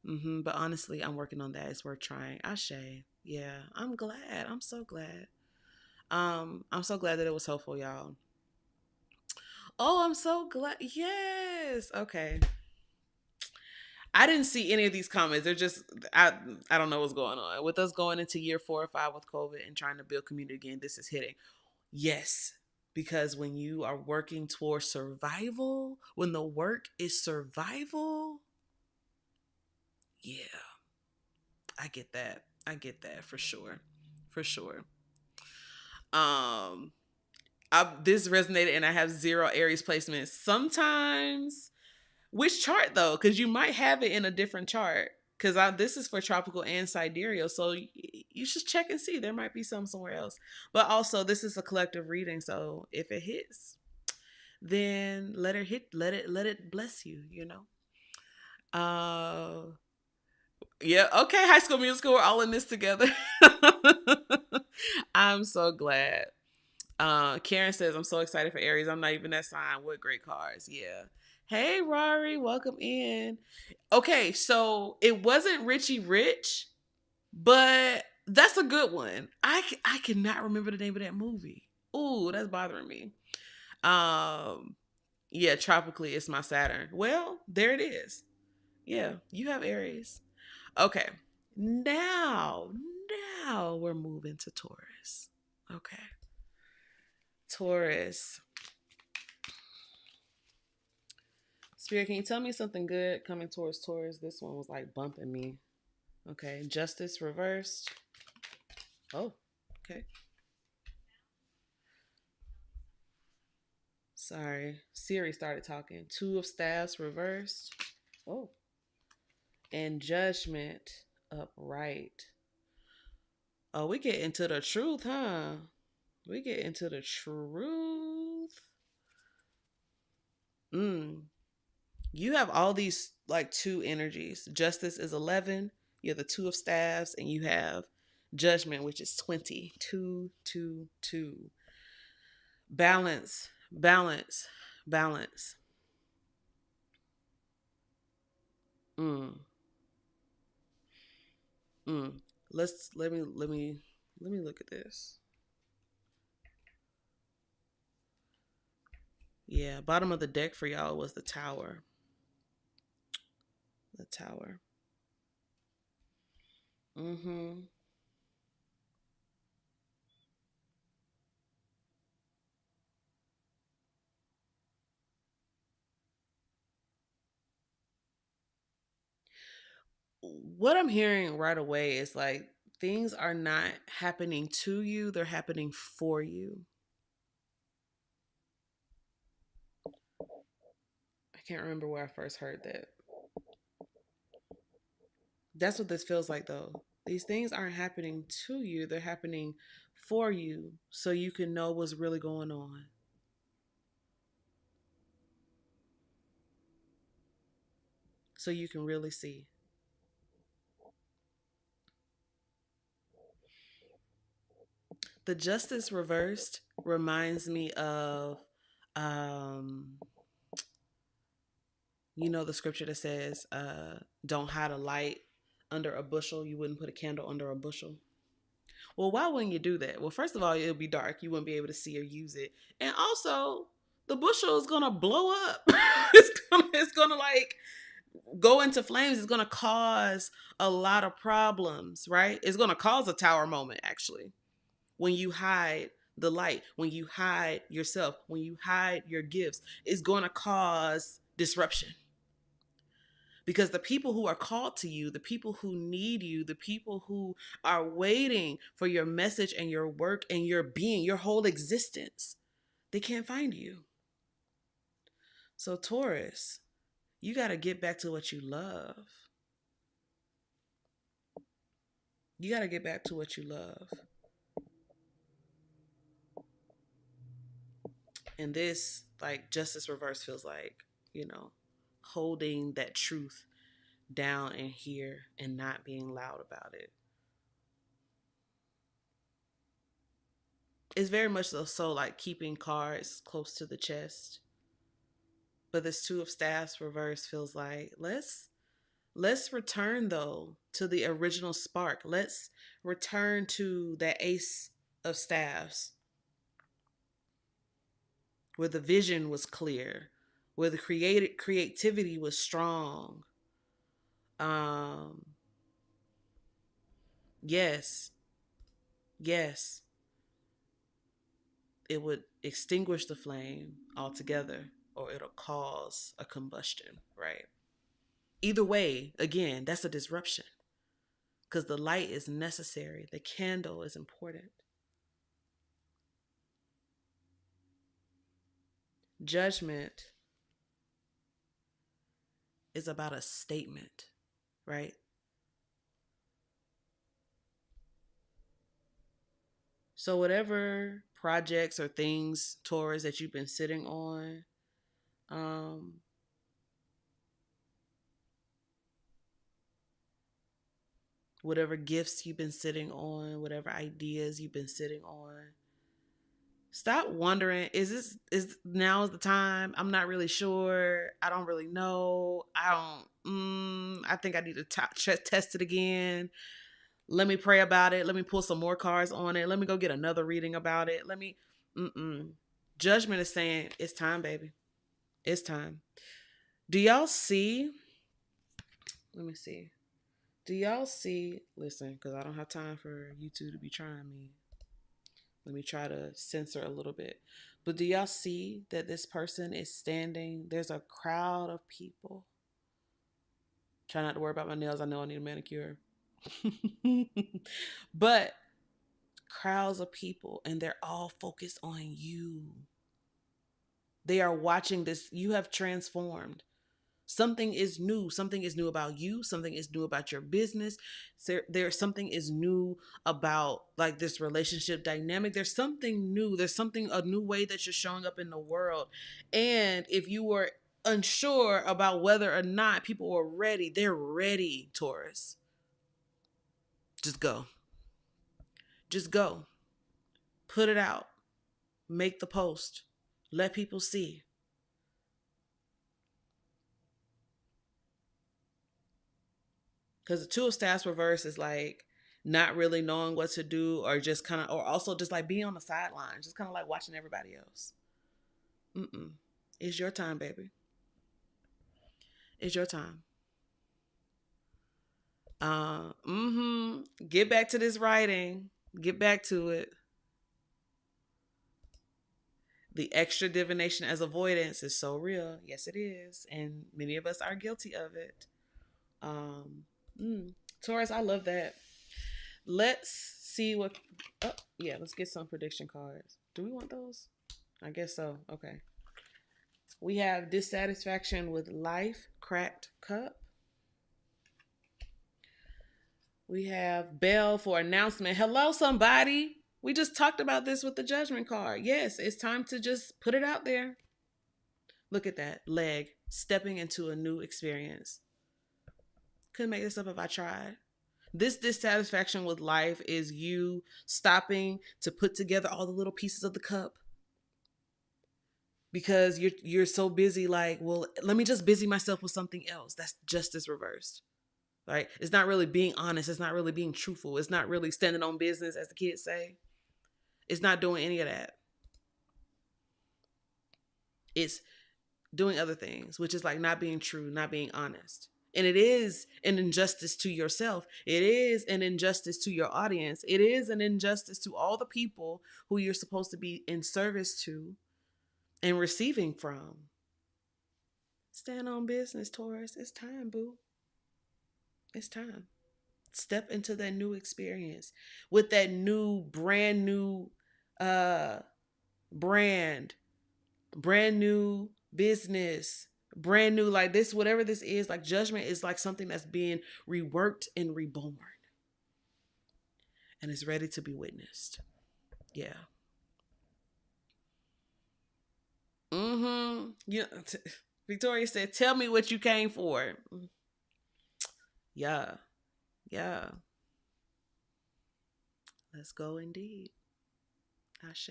But honestly, I'm working on that. It's worth trying. Ashe. Yeah, I'm glad. I'm so glad. I'm so glad that it was helpful, y'all. Oh, I'm so glad. Yes. Okay. I didn't see any of these comments. They're just I don't know what's going on. With us going into year 4 or 5 with COVID and trying to build community again, this is hitting. Yes. Because when you are working towards survival, when the work is survival, yeah, I get that. I get that for sure. For sure. Um, this resonated, and I have 0 Aries placements. Sometimes, which chart though? Because you might have it in a different chart. Because this is for tropical and sidereal, so you should check and see. There might be some somewhere else. But also, this is a collective reading, so if it hits, then let it hit. Let it bless you. You know. Yeah. Okay. High School Musical. We're all in this together. I'm so glad. Karen says, I'm so excited for Aries. I'm not even that sign. What great cards. Yeah. Hey, Rory. Welcome in. Okay. So it wasn't Richie Rich, but that's a good one. I cannot remember the name of that movie. Ooh, that's bothering me. Yeah, tropically, it's my Saturn. Well, there it is. Yeah, you have Aries. Okay. Now, now we're moving to Taurus. Okay. Taurus. Spirit, can you tell me something good coming towards Taurus? This one was like bumping me. Okay. Justice reversed. Oh, okay. Sorry. Siri started talking. 2 of Staves reversed. Oh. And Judgment upright. Oh, we get into the truth, huh? We get into the truth. You have all these like 2 energies. Justice is 11. You have the 2 of Staves, and you have Judgment, which is 20. 2, 2, 2. Balance, balance, balance. Mm, mm. Let me look at this. Yeah, bottom of the deck for y'all was the Tower. The Tower. Mm-hmm. What I'm hearing right away is like things are not happening to you, they're happening for you. I can't remember where I first heard that. That's what this feels like though. These things aren't happening to you, they're happening for you so you can know what's really going on. So you can really see. The Justice reversed reminds me of um the scripture that says don't hide a light under a bushel. You wouldn't put a candle under a bushel. Well, why wouldn't you do that? Well, first of all, it'll be dark. You wouldn't be able to see or use it. And also, the bushel is gonna blow up. It's gonna like go into flames. It's gonna cause a lot of problems, right? It's gonna cause a tower moment, actually. When you hide the light, when you hide yourself, when you hide your gifts, it's gonna cause disruption. Because the people who are called to you, the people who need you, the people who are waiting for your message and your work and your being, your whole existence, they can't find you. So, Taurus, you got to get back to what you love. You got to get back to what you love. And this, like, Justice Reverse feels like, holding that truth down in here and not being loud about it. It's very much so like keeping cards close to the chest. But this 2 of Staffs reverse feels like let's return though to the original spark. Let's return to that Ace of Staffs where the vision was clear, where the creativity was strong. Um yes. Yes. It would extinguish the flame altogether or it'll cause a combustion, right? Either way, again, that's a disruption because the light is necessary. The candle is important. Judgment is about a statement, right? So whatever projects or things, Taurus, that you've been sitting on, um, whatever gifts you've been sitting on, whatever ideas you've been sitting on, stop wondering, is now is the time? I'm not really sure. I don't really know. I think I need to test it again. Let me pray about it. Let me pull some more cards on it. Let me go get another reading about it. Judgment is saying, it's time, baby. It's time. Do y'all see? Let me see. Do y'all see? Listen, because I don't have time for you two to be trying me. Let me try to censor a little bit. But do y'all see that this person is standing? There's a crowd of people. Try not to worry about my nails. I know I need a manicure. But crowds of people, and they're all focused on you. They are watching this. You have transformed. Something is new. Something is new about you. Something is new about your business. There's something is new about like this relationship dynamic. There's something new. There's a new way that you're showing up in the world. And if you were unsure about whether or not people were ready, they're ready, Taurus. Just go. Just go. Put it out. Make the post. Let people see. Because the Two of Staffs reverse is like not really knowing what to do, or just kind of, or also just like being on the sidelines, just kind of like watching everybody else. It's your time, baby. It's your time. Get back to this writing. Get back to it. The extra divination as avoidance is so real. Yes, it is. And many of us are guilty of it. Taurus, I love that. Let's see what. Oh, yeah, let's get some prediction cards. Do we want those? I guess so. Okay. We have dissatisfaction with life, cracked cup. We have bell for announcement. Hello, somebody. We just talked about this with the judgment card. Yes, it's time to just put it out there. Look at that leg stepping into a new experience. Couldn't make this up if I tried. This dissatisfaction with life is you stopping to put together all the little pieces of the cup because you're so busy. Like, well, let me just busy myself with something else. That's justice reversed, right? It's not really being honest. It's not really being truthful. It's not really standing on business, as the kids say. It's not doing any of that. It's doing other things, which is like not being true, not being honest. And it is an injustice to yourself. It is an injustice to your audience. It is an injustice to all the people who you're supposed to be in service to and receiving from. Stand on business, Taurus. It's time, boo. It's time. Step into that new experience with that new, brand new brand, brand new business, brand new, like this, whatever this is, like judgment is like something that's being reworked and reborn. And it's ready to be witnessed. Yeah. Yeah. Victoria said, tell me what you came for. Yeah. Yeah. Let's go indeed. Ashe.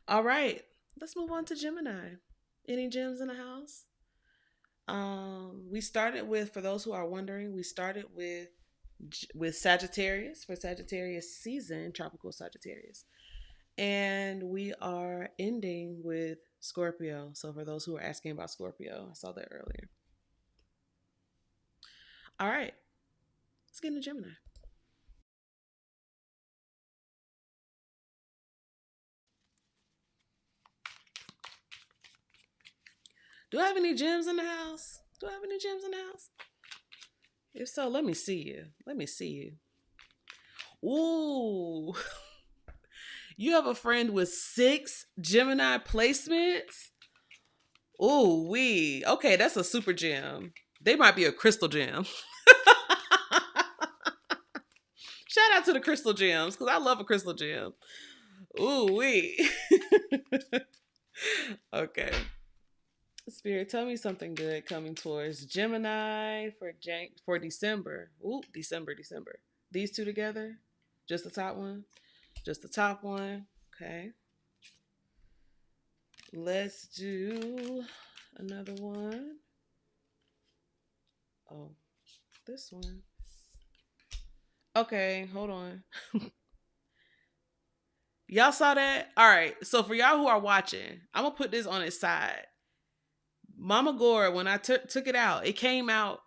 All right. Let's move on to Gemini. Any gems in the house? We started with, for those who are wondering, we started with Sagittarius for Sagittarius season, tropical Sagittarius. And we are ending with Scorpio. So for those who are asking about Scorpio, I saw that earlier. All right. Let's get into Gemini. Do I have any gems in the house? Do I have any gems in the house? If so, let me see you. Let me see you. Ooh. You have a friend with 6 Gemini placements? Ooh, wee. Okay, that's a super gem. They might be a crystal gem. Shout out to the crystal gems, because I love a crystal gem. Ooh, wee. Okay. Spirit, tell me something good coming towards Gemini for December. Ooh, December. These two together? Just the top one? Just the top one. Okay. Let's do another one. Oh, this one. Okay, hold on. Y'all saw that? All right. So for y'all who are watching, I'm going to put this on its side. Mama Gore, when I took it out, it came out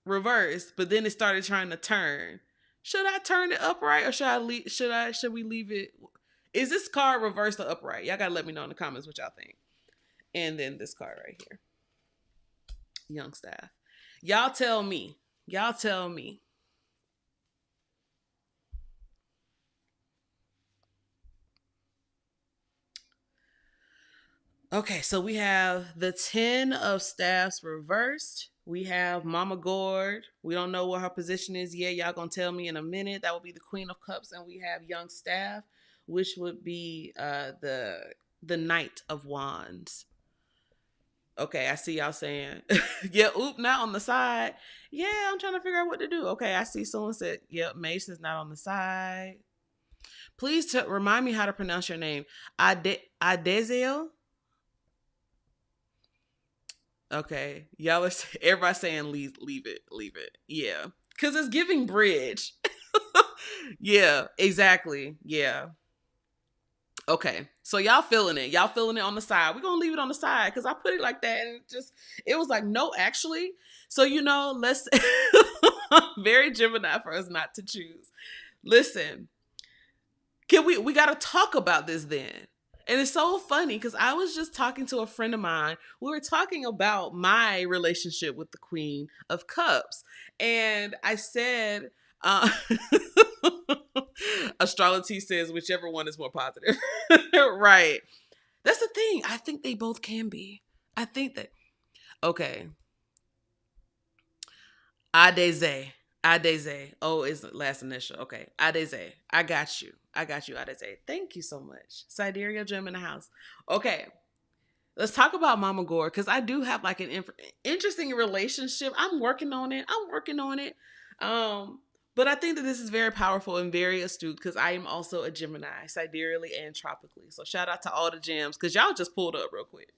reversed, but then it started trying to turn. Should I turn it upright or should we leave it? Is this card reversed or upright? Y'all gotta let me know in the comments what y'all think. And then this card right here. Young staff. Y'all tell me. Y'all tell me. Okay, so we have the 10 of staffs reversed. We have Mama Gourd. We don't know what her position is yet. Y'all gonna tell me in a minute. That would be the Queen of Cups. And we have Young Staff, which would be the Knight of Wands. Okay, I see y'all saying, yeah, oop, not on the side. Yeah, I'm trying to figure out what to do. Okay, I see someone said, yep, Mace is not on the side. Please remind me how to pronounce your name. Adeziel? Okay, y'all are everybody saying leave it. Yeah, because it's giving bridge. Yeah, exactly. Yeah. Okay, so y'all feeling it. Y'all feeling it on the side. We're gonna leave it on the side because I put it like that, and it was like, no, actually. So let's very Gemini for us not to choose. Listen, we gotta talk about this then. And it's so funny because I was just talking to a friend of mine. We were talking about my relationship with the Queen of Cups. And I said, astrology says whichever one is more positive. Right. That's the thing. I think they both can be. I think that. Okay. Adeze. Oh, it's the last initial. Okay. Adeze. I got you, Adeze. Thank you so much. Sidereal gem in the house. Okay. Let's talk about Mama Gore, because I do have like an interesting relationship. I'm working on it. But I think that this is very powerful and very astute because I am also a Gemini, sidereally and tropically. So shout out to all the gems because y'all just pulled up real quick.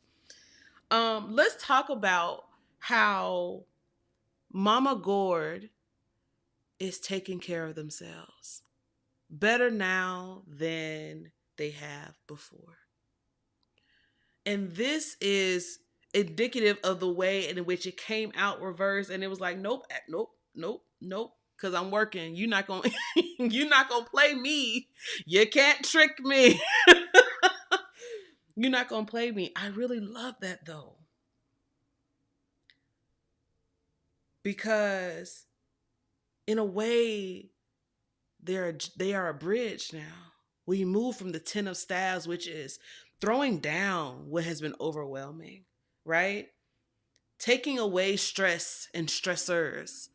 Let's talk about how Mama Gourd is taking care of themselves better now than they have before. And this is indicative of the way in which it came out reversed. And it was like, nope. Cause I'm working. You're not gonna play me. You can't trick me. You're not gonna play me. I really love that though. Because in a way, they are a bridge now. We move from the 10 of staves, which is throwing down what has been overwhelming, right? Taking away stress and stressors.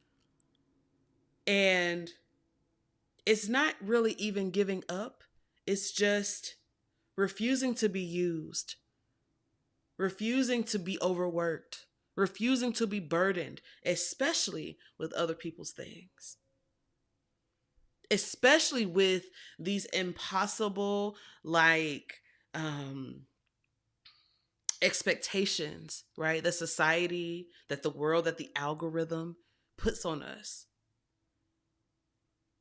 And it's not really even giving up. It's just refusing to be used, refusing to be overworked, refusing to be burdened, especially with other people's things. Especially with these impossible, expectations, right? The society, that the world, that the algorithm puts on us.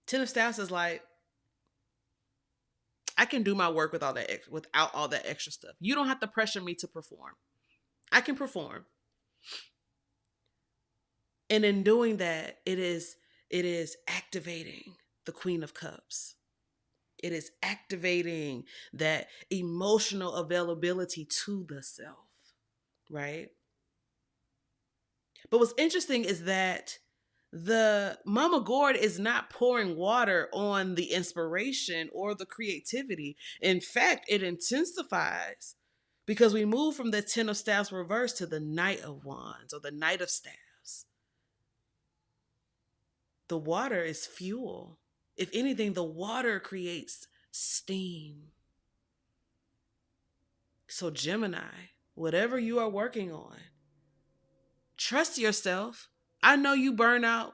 10 of Staffs is like, I can do my work without all that extra stuff. You don't have to pressure me to perform. I can perform. And in doing that, it is activating the Queen of Cups. It is activating that emotional availability to the self. right? But what's interesting is that the Mama Gourd is not pouring water on the inspiration or the creativity. In fact, it intensifies because we move from the Ten of Staffs reverse to the Knight of Wands or the Knight of Staffs. The water is fuel. If anything, the water creates steam. So, Gemini, whatever you are working on, trust yourself. I know you burn out.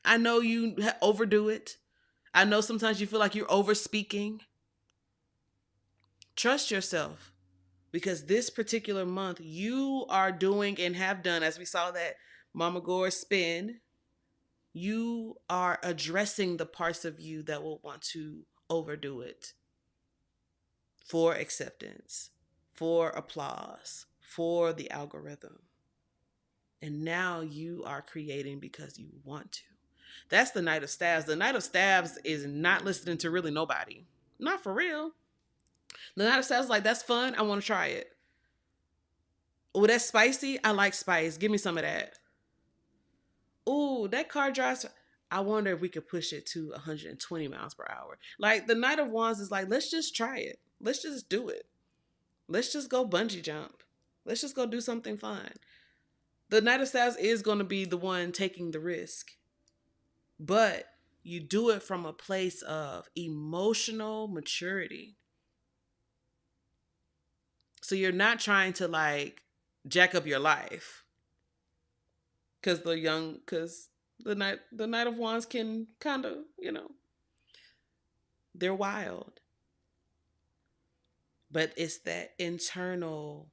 I know you overdo it. I know sometimes you feel like you're over speaking. Trust yourself because this particular month you are doing and have done, as we saw that Mama Gore spin, you are addressing the parts of you that will want to overdo it for acceptance, for applause, for the algorithm. And now you are creating because you want to. That's the Knight of Staves. The Knight of Staves is not listening to really nobody. Not for real. The Knight of Staves is like, that's fun. I want to try it. Oh, that's spicy. I like spice. Give me some of that. Ooh, that car drives. I wonder if we could push it to 120 miles per hour. Like the Knight of Wands is like, let's just try it. Let's just do it. Let's just go bungee jump. Let's just go do something fun. The Knight of Staves is going to be the one taking the risk. But you do it from a place of emotional maturity. So you're not trying to like jack up your life. Because the Knight of Wands can kind of, they're wild. But it's that internal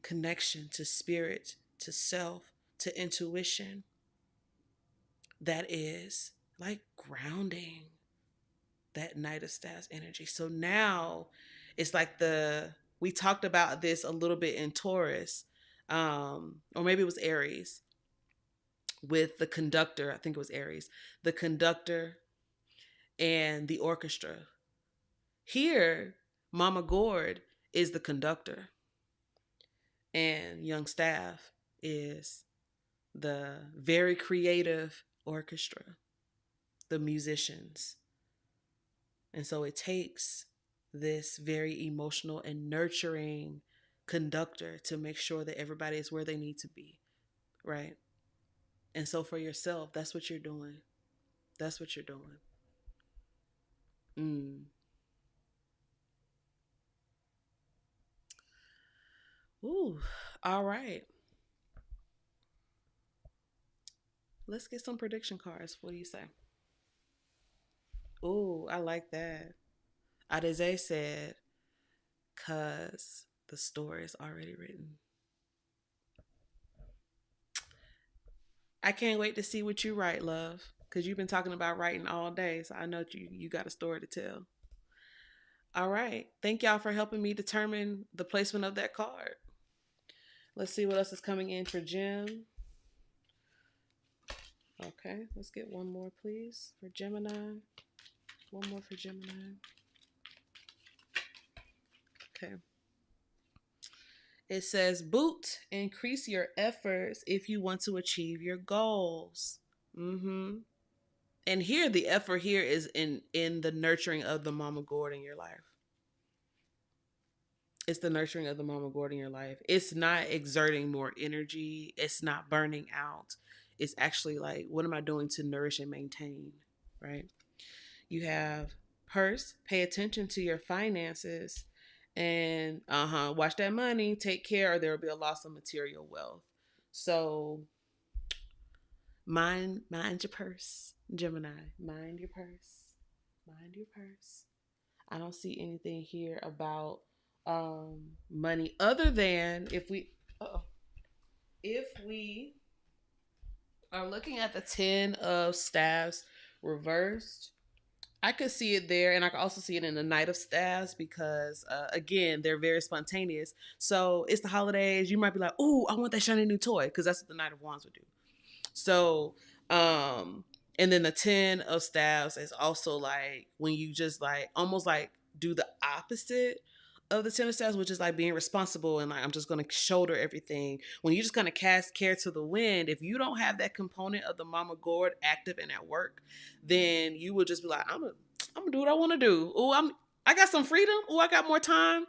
connection to spirit, to self, to intuition that is like grounding that Knight of Staves energy. So now it's like we talked about this a little bit in Taurus, or maybe it was Aries with the conductor. I think it was Aries, the conductor and the orchestra. Here, Mama Gourd is the conductor and Young Staff is the very creative orchestra, the musicians. And so it takes this very emotional and nurturing conductor to make sure that everybody is where they need to be, right? And so for yourself, that's what you're doing. That's what you're doing. Ooh, all right. Let's get some prediction cards. What do you say? Ooh, I like that. Adeze said, cause the story is already written. I can't wait to see what you write, love. Because you've been talking about writing all day. So I know you got a story to tell. All right. Thank y'all for helping me determine the placement of that card. Let's see what else is coming in for Gem. Okay, let's get one more, please, for Gemini. One more for Gemini. Okay. It says, boot, increase your efforts if you want to achieve your goals. And here, the effort here is in the nurturing of the Mama Gourd in your life. It's the nurturing of the Mama Gourd in your life. It's not exerting more energy. It's not burning out. It's actually like, what am I doing to nourish and maintain, right? You have purse, pay attention to your finances, and watch that money, take care, or there will be a loss of material wealth. So mind your purse, Gemini. Mind your purse. Mind your purse. I don't see anything here about money other than if we are looking at the 10 of Staves reversed. I could see it there, and I could also see it in the Knight of Staves because, again, they're very spontaneous. So it's the holidays. You might be like, "Ooh, I want that shiny new toy," because that's what the Knight of Wands would do. So, and then the 10 of Staves is also like when you just like almost like do the opposite of the 10 of Steps, which is like being responsible and like I'm just going to shoulder everything. When you just kind of cast care to the wind, if you don't have that component of the mama gourd active and at work, then you will just be like, I'm gonna do what I want to do. Oh, I got some freedom. Oh, I got more time.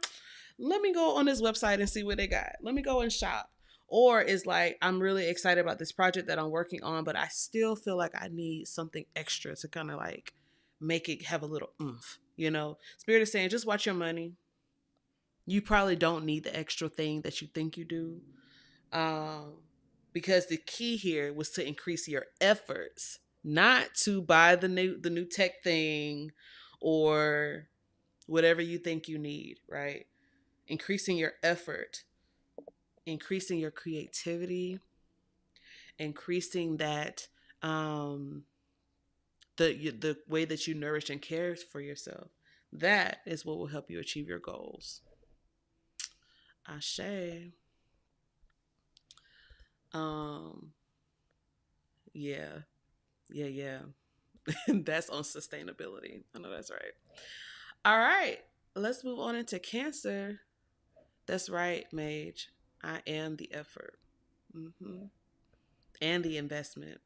Let me go on this website and see what they got. Let me go and shop. Or it's like, I'm really excited about this project that I'm working on, but I still feel like I need something extra to kind of like make it have a little oomph. You know, Spirit is saying, just watch your money. You probably don't need the extra thing that you think you do. Because the key here was to increase your efforts, not to buy the new tech thing or whatever you think you need, right? Increasing your effort, increasing your creativity, increasing that the way that you nourish and care for yourself. That is what will help you achieve your goals. Ashe. Yeah. Yeah. That's on sustainability. I know that's right. All right. Let's move on into Cancer. That's right, Mage. I am the effort. And the investment.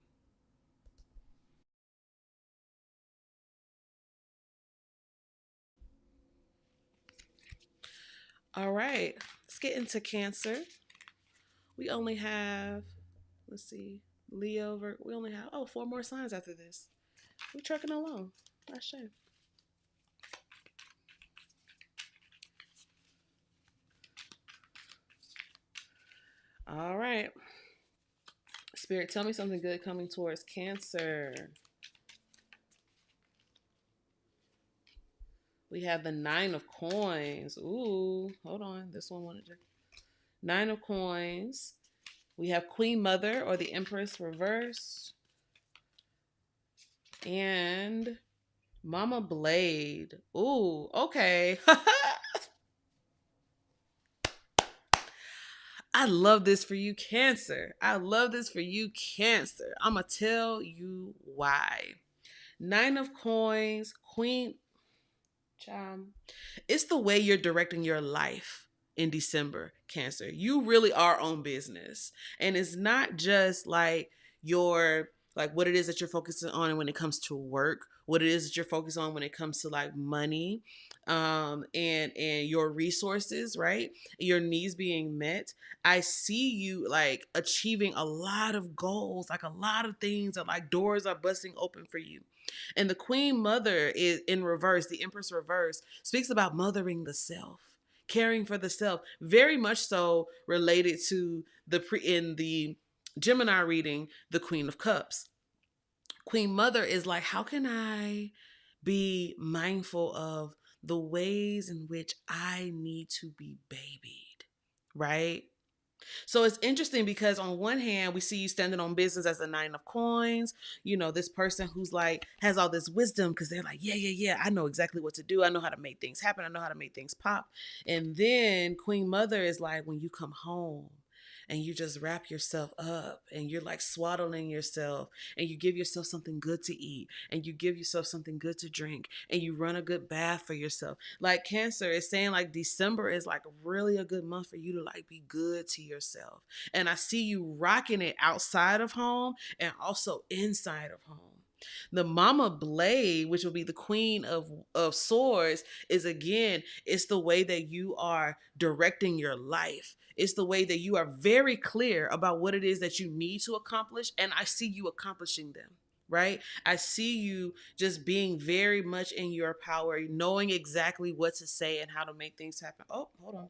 All right. Let's get into Cancer. We only have, let's see, Leo. We only have, 4 more signs after this. We're trucking along. I should. All right. Spirit, tell me something good coming towards Cancer. We have the 9 of Coins. Ooh, hold on. This one wanted to. 9 of Coins. We have Queen Mother or the Empress reversed. And Mama Blade. Ooh, okay. I love this for you, Cancer. I love this for you, Cancer. I'm going to tell you why. 9 of Coins, Queen. It's the way you're directing your life in December, Cancer. You really are on business. And it's not just like your like what it is that you're focusing on when it comes to work, what it is that you're focused on when it comes to like money, and your resources, right? Your needs being met. I see you like achieving a lot of goals, like a lot of things are like doors are busting open for you. And the Queen Mother is in reverse, the Empress reverse, speaks about mothering the self, caring for the self, very much so related to in the Gemini reading, the Queen of Cups. Queen Mother is like, how can I be mindful of the ways in which I need to be babied, right? So it's interesting because on one hand, we see you standing on business as a 9 of Coins, this person who's like has all this wisdom because they're like, yeah, I know exactly what to do. I know how to make things happen. I know how to make things pop. And then Queen Mother is like, when you come home and you just wrap yourself up and you're like swaddling yourself and you give yourself something good to eat and you give yourself something good to drink and you run a good bath for yourself. Like Cancer is saying like December is like really a good month for you to like be good to yourself. And I see you rocking it outside of home and also inside of home. The Mama Blade, which will be the Queen of Swords, is again, it's the way that you are directing your life. It's the way that you are very clear about what it is that you need to accomplish. And I see you accomplishing them, right? I see you just being very much in your power, knowing exactly what to say and how to make things happen. Oh, hold on.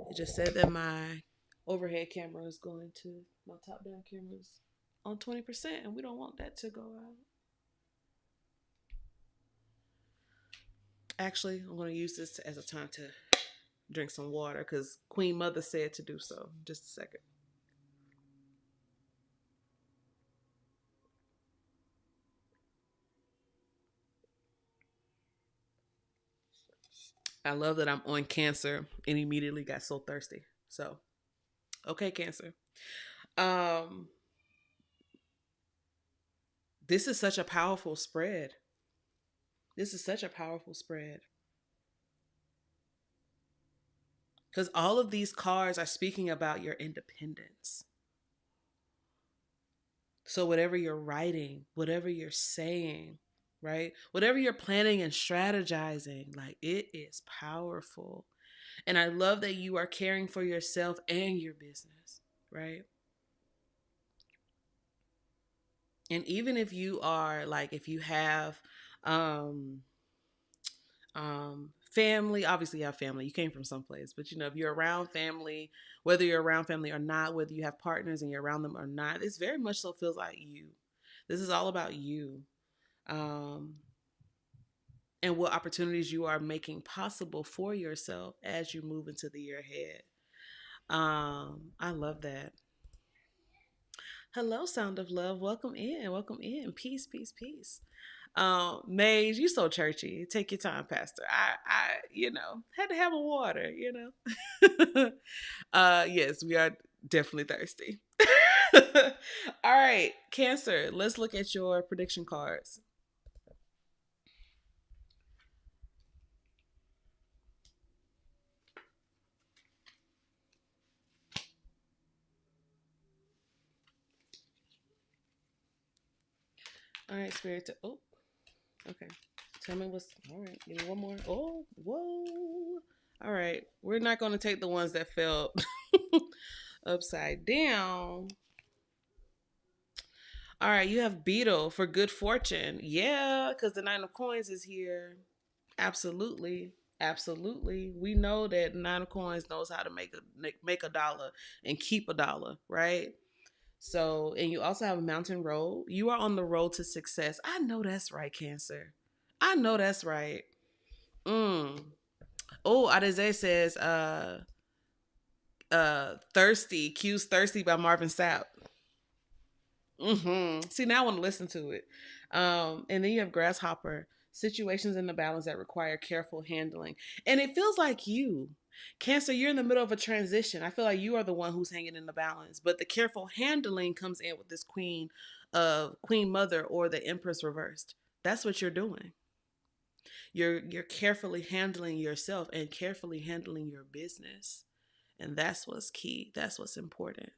It just said that my overhead camera is going to, my top down camera is on 20%, and we don't want that to go out. Actually, I'm going to use this as a time to drink some water because Queen Mother said to do so. Just a second. I love that I'm on Cancer and immediately got so thirsty. So, okay, Cancer. This is such a powerful spread. This is such a powerful spread. Because all of these cards are speaking about your independence. So whatever you're writing, whatever you're saying, right? Whatever you're planning and strategizing, like it is powerful. And I love that you are caring for yourself and your business, right? And even if you are like, if you have um family, obviously you have family, you came from someplace, but you know, if you're around family, whether you're around family or not, whether you have partners and you're around them or not, it's very much so feels like you. This is all about you. Um and what opportunities you are making possible for yourself as you move into the year ahead. I love that. Hello, Sound of Love. Welcome in. Welcome in. Peace, peace, peace. Mage, you so churchy. Take your time, Pastor. Had to have a water, yes, we are definitely thirsty. All right, Cancer, let's look at your prediction cards. All right, Spirit. Oh, okay. Tell me what's all right. Give me one more. Oh, whoa. All right. We're not going to take the ones that fell upside down. All right. You have Beetle for good fortune. Yeah, because the Nine of Coins is here. Absolutely. Absolutely. We know that Nine of Coins knows how to make a dollar and keep a dollar, right? So, and you also have a mountain road. You are on the road to success. I know that's right, Cancer. I know that's right. Mm. Oh, Adeze says, Thirsty, Q's Thirsty by Marvin Sapp. See, now I want to listen to it. And then you have Grasshopper, situations in the balance that require careful handling. And it feels like you, Cancer, you're in the middle of a transition. I feel like you are the one who's hanging in the balance, but the careful handling comes in with this Queen Mother or the Empress reversed. That's what you're doing. You're carefully handling yourself and carefully handling your business. And that's what's key. That's what's important.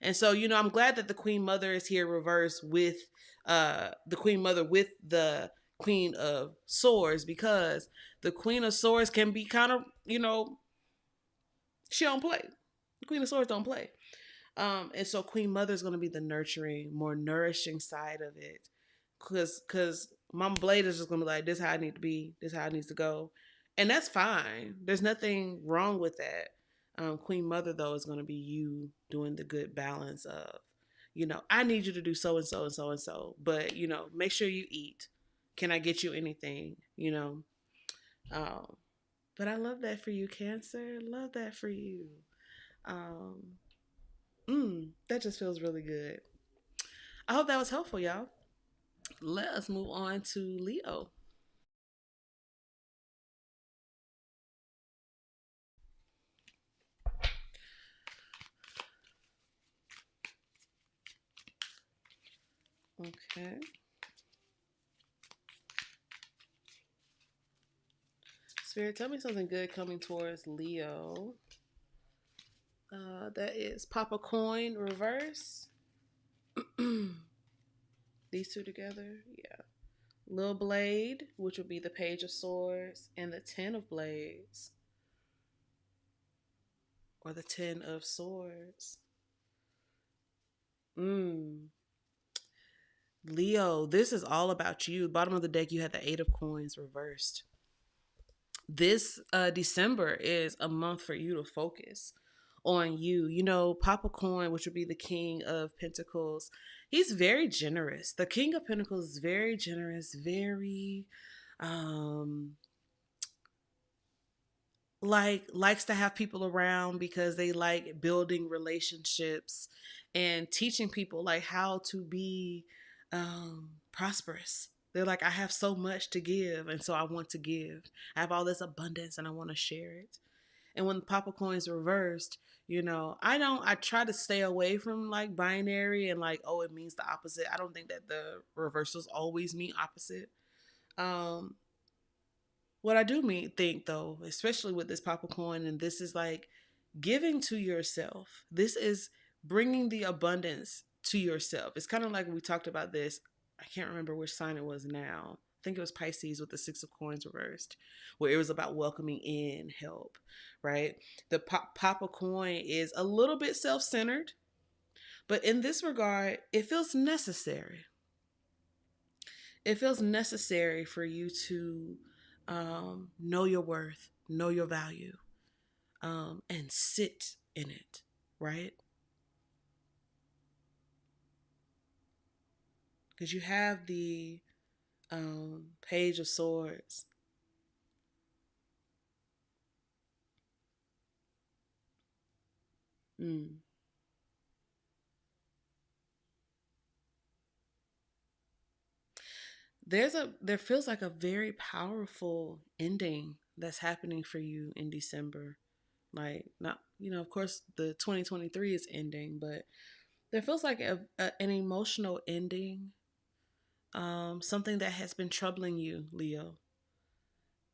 And so, I'm glad that the Queen Mother is here reversed with the Queen Mother with the Queen of Swords, because the Queen of Swords can be kind of, she don't play. The Queen of Swords don't play. And so Queen Mother is going to be the nurturing, more nourishing side of it. Cause Mama Blade is just gonna be like, this is how I need to be, this is how it needs to go. And that's fine. There's nothing wrong with that. Queen Mother, though, is gonna be you doing the good balance of, I need you to do so and so and so and so, but make sure you eat. Can I get you anything? Um, but I love that for you, Cancer. Love that for you. Um, that just feels really good. I hope that was helpful, y'all. Let us move on to Leo. Okay. Spirit, tell me something good coming towards Leo. That is Papa Coin reverse. These two together, yeah. Lil Blade, which would be the Page of Swords, and the Ten of Blades, or the Ten of Swords. Leo, this is all about you. Bottom of the deck, you had the Eight of Coins reversed. This December is a month for you to focus on you. Papa Coin, which would be the King of Pentacles, he's very generous. The King of Pentacles is very generous, very likes to have people around because they like building relationships and teaching people like how to be prosperous. They're like, I have so much to give, and so I want to give. I have all this abundance and I want to share it. And when the Papa Coin's reversed, I try to stay away from like binary and like, oh, it means the opposite. I don't think that the reversals always mean opposite. What I do mean think though, especially with this popcorn, and this is like giving to yourself. This is bringing the abundance to yourself. It's kind of like we talked about this. I can't remember which sign it was now. I think it was Pisces with the Six of Coins reversed, where it was about welcoming in help, right? The pop a coin is a little bit self-centered, but in this regard, it feels necessary. It feels necessary for you to know your worth, know your value, and sit in it, right? Because you have the Page of Swords. Mm. There feels like a very powerful ending that's happening for you in December. Like, not, of course the 2023 is ending, but there feels like an emotional ending, something that has been troubling you, Leo.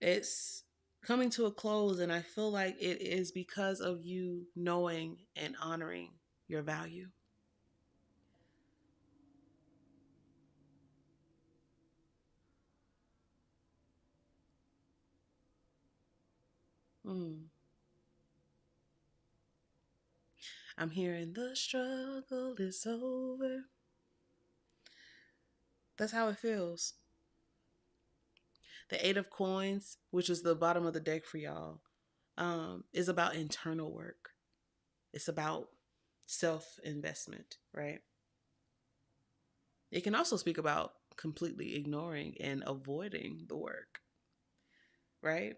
It's coming to a close, and I feel like it is because of you knowing and honoring your value. Mm. I'm hearing the struggle is over. That's how it feels. The Eight of Coins, which is the bottom of the deck for y'all, is about internal work. It's about self investment, right? It can also speak about completely ignoring and avoiding the work, right?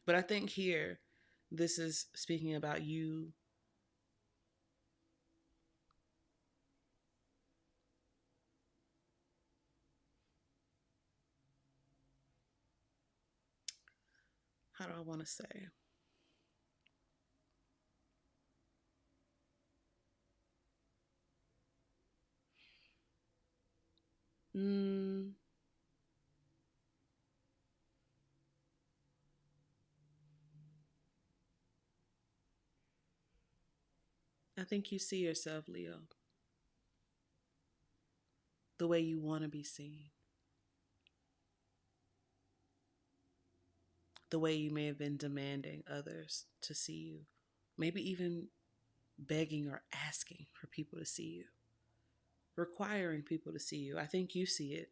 But I think here, this is speaking about you. How do I want to say? Mm, I think you see yourself, Leo, the way you want to be seen, the way you may have been demanding others to see you, maybe even begging or asking for people to see you, requiring people to see you. I think you see it.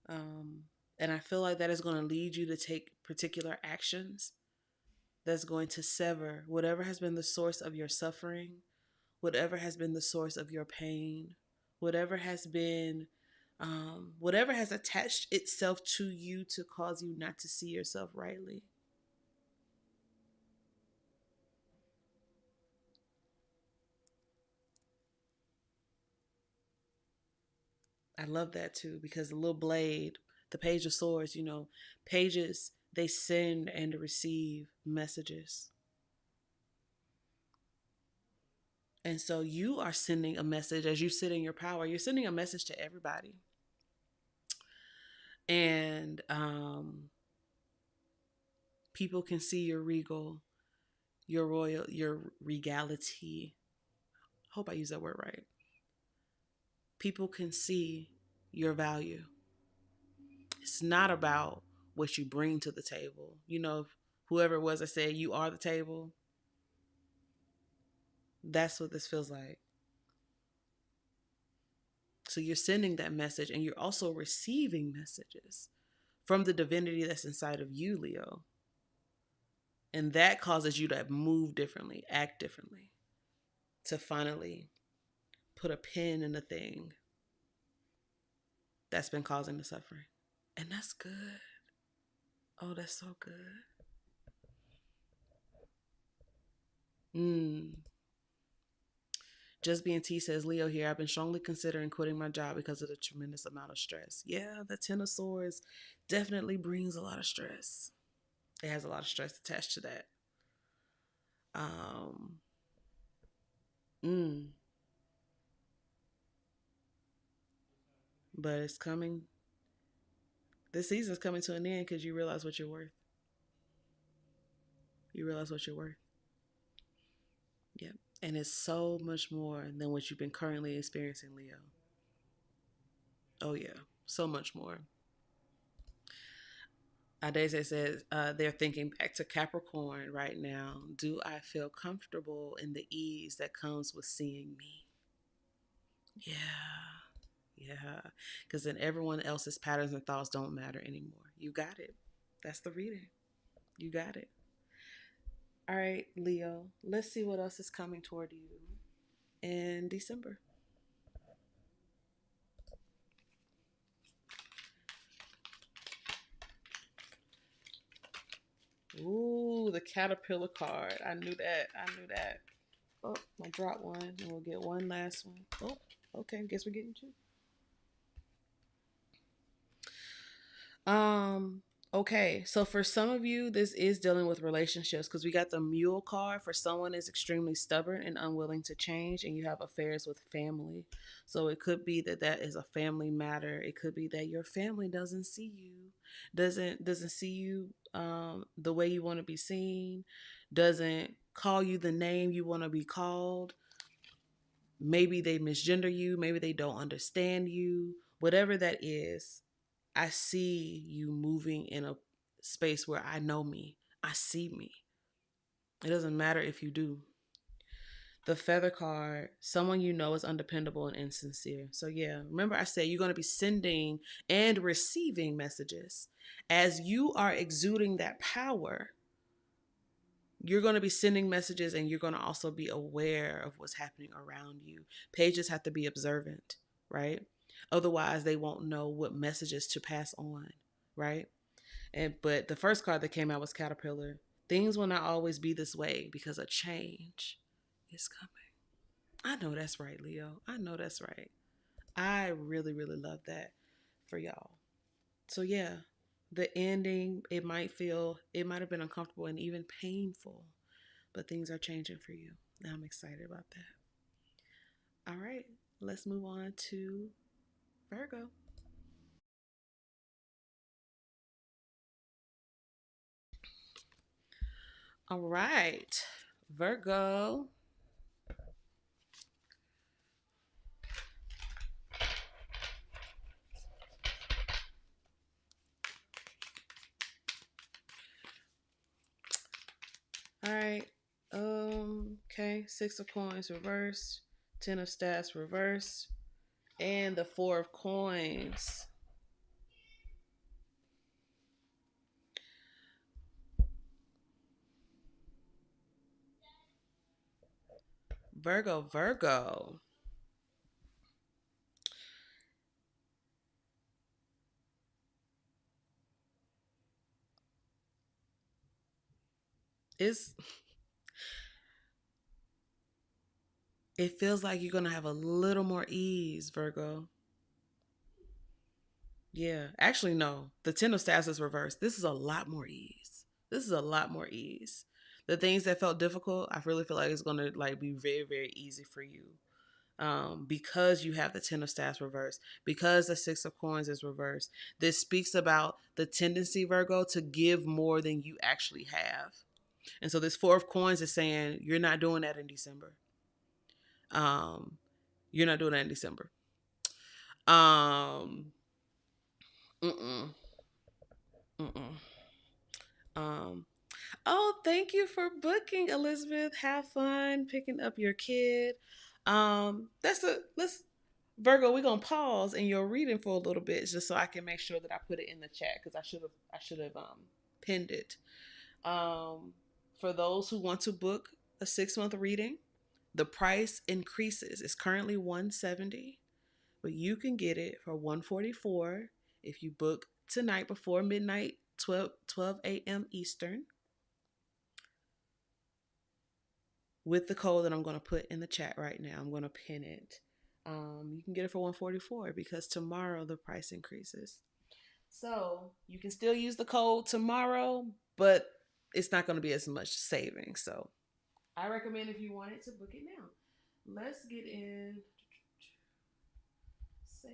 Um, and I feel like that is going to lead you to take particular actions that's going to sever whatever has been the source of your suffering, whatever has been the source of your pain, whatever has been, whatever has attached itself to you to cause you not to see yourself rightly. I love that too, because the little blade, the Page of Swords, pages, they send and receive messages. And so you are sending a message as you sit in your power. You're sending a message to everybody. And people can see your regal, your royal, your regality. Hope I use that word right. People can see your value. It's not about what you bring to the table. Whoever it was that said you are the table, that's what this feels like. So you're sending that message, and you're also receiving messages from the divinity that's inside of you, Leo. And that causes you to move differently, act differently, to finally put a pin in the thing that's been causing the suffering. And that's good. Oh, that's so good. Mm. Just Being T says, Leo here, I've been strongly considering quitting my job because of the tremendous amount of stress. Yeah, the Ten of Swords definitely brings a lot of stress. It has a lot of stress attached to that. Um, mm, but it's coming. This season's coming to an end because you realize what you're worth. You realize what you're worth. Yep. And it's so much more than what you've been currently experiencing, Leo. Oh, yeah. So much more. Adese says they're thinking back to Capricorn right now. Do I feel comfortable in the ease that comes with seeing me? Yeah. Yeah. Because then everyone else's patterns and thoughts don't matter anymore. You got it. That's the reading. You got it. All right, Leo, let's see what else is coming toward you in December. Ooh, the caterpillar card. I knew that. I knew that. Oh, I dropped one, and we'll get one last one. Oh, okay. Guess we're getting two. Okay, so for some of you, this is dealing with relationships because we got the mule card. For someone is extremely stubborn and unwilling to change, and you have affairs with family. So it could be that that is a family matter. It could be that your family doesn't see you, doesn't see you the way you want to be seen, doesn't call you the name you want to be called. Maybe they misgender you. Maybe they don't understand you. Whatever that is, I see you moving in a space where I know me. I see me. It doesn't matter if you do. The feather card, someone you know is undependable and insincere. So yeah, remember I said you're going to be sending and receiving messages. As you are exuding that power, you're going to be sending messages and you're going to also be aware of what's happening around you. Pages have to be observant, right? Otherwise, they won't know what messages to pass on, right? But the first card that came out was Caterpillar. Things will not always be this way because a change is coming. I know that's right, Leo. I know that's right. I really, really love that for y'all. So yeah, the ending, it might have been uncomfortable and even painful, but things are changing for you. And I'm excited about that. All right, let's move on to Virgo. All right, Virgo. All right. Okay. Six of Coins reversed. Ten of Staffs reversed. And the Four of Coins. Virgo. It's it feels like you're gonna have a little more ease, Virgo. Yeah. Actually, no. The Ten of Staffs is reversed. This is a lot more ease. This is a lot more ease. The things that felt difficult, I really feel like it's gonna like be very, very easy for you. Because you have the Ten of Staffs reversed, because the Six of Coins is reversed. This speaks about the tendency, Virgo, to give more than you actually have. And so this Four of Coins is saying you're not doing that in December. You're not doing that in December. Um, mm-mm, mm-mm. Um, oh, thank you for booking, Elizabeth. Have fun picking up your kid. Let's Virgo, we're gonna pause in your reading for a little bit just so I can make sure that I put it in the chat because I should have pinned it. For those who want to book a 6-month reading, the price increases. It's currently $170, but you can get it for $144 if you book tonight before midnight, 12 a.m. Eastern, with the code that I'm going to put in the chat right now. I'm going to pin it. You can get it for $144 because tomorrow the price increases. So you can still use the code tomorrow, but it's not going to be as much savings. So I recommend if you wanted to book it now. Let's get in. Save.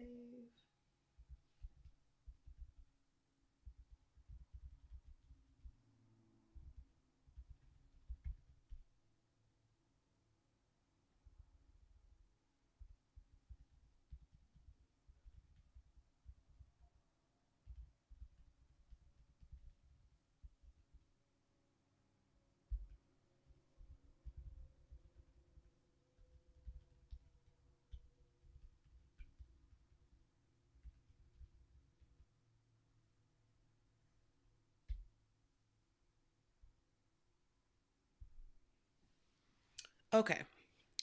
Okay.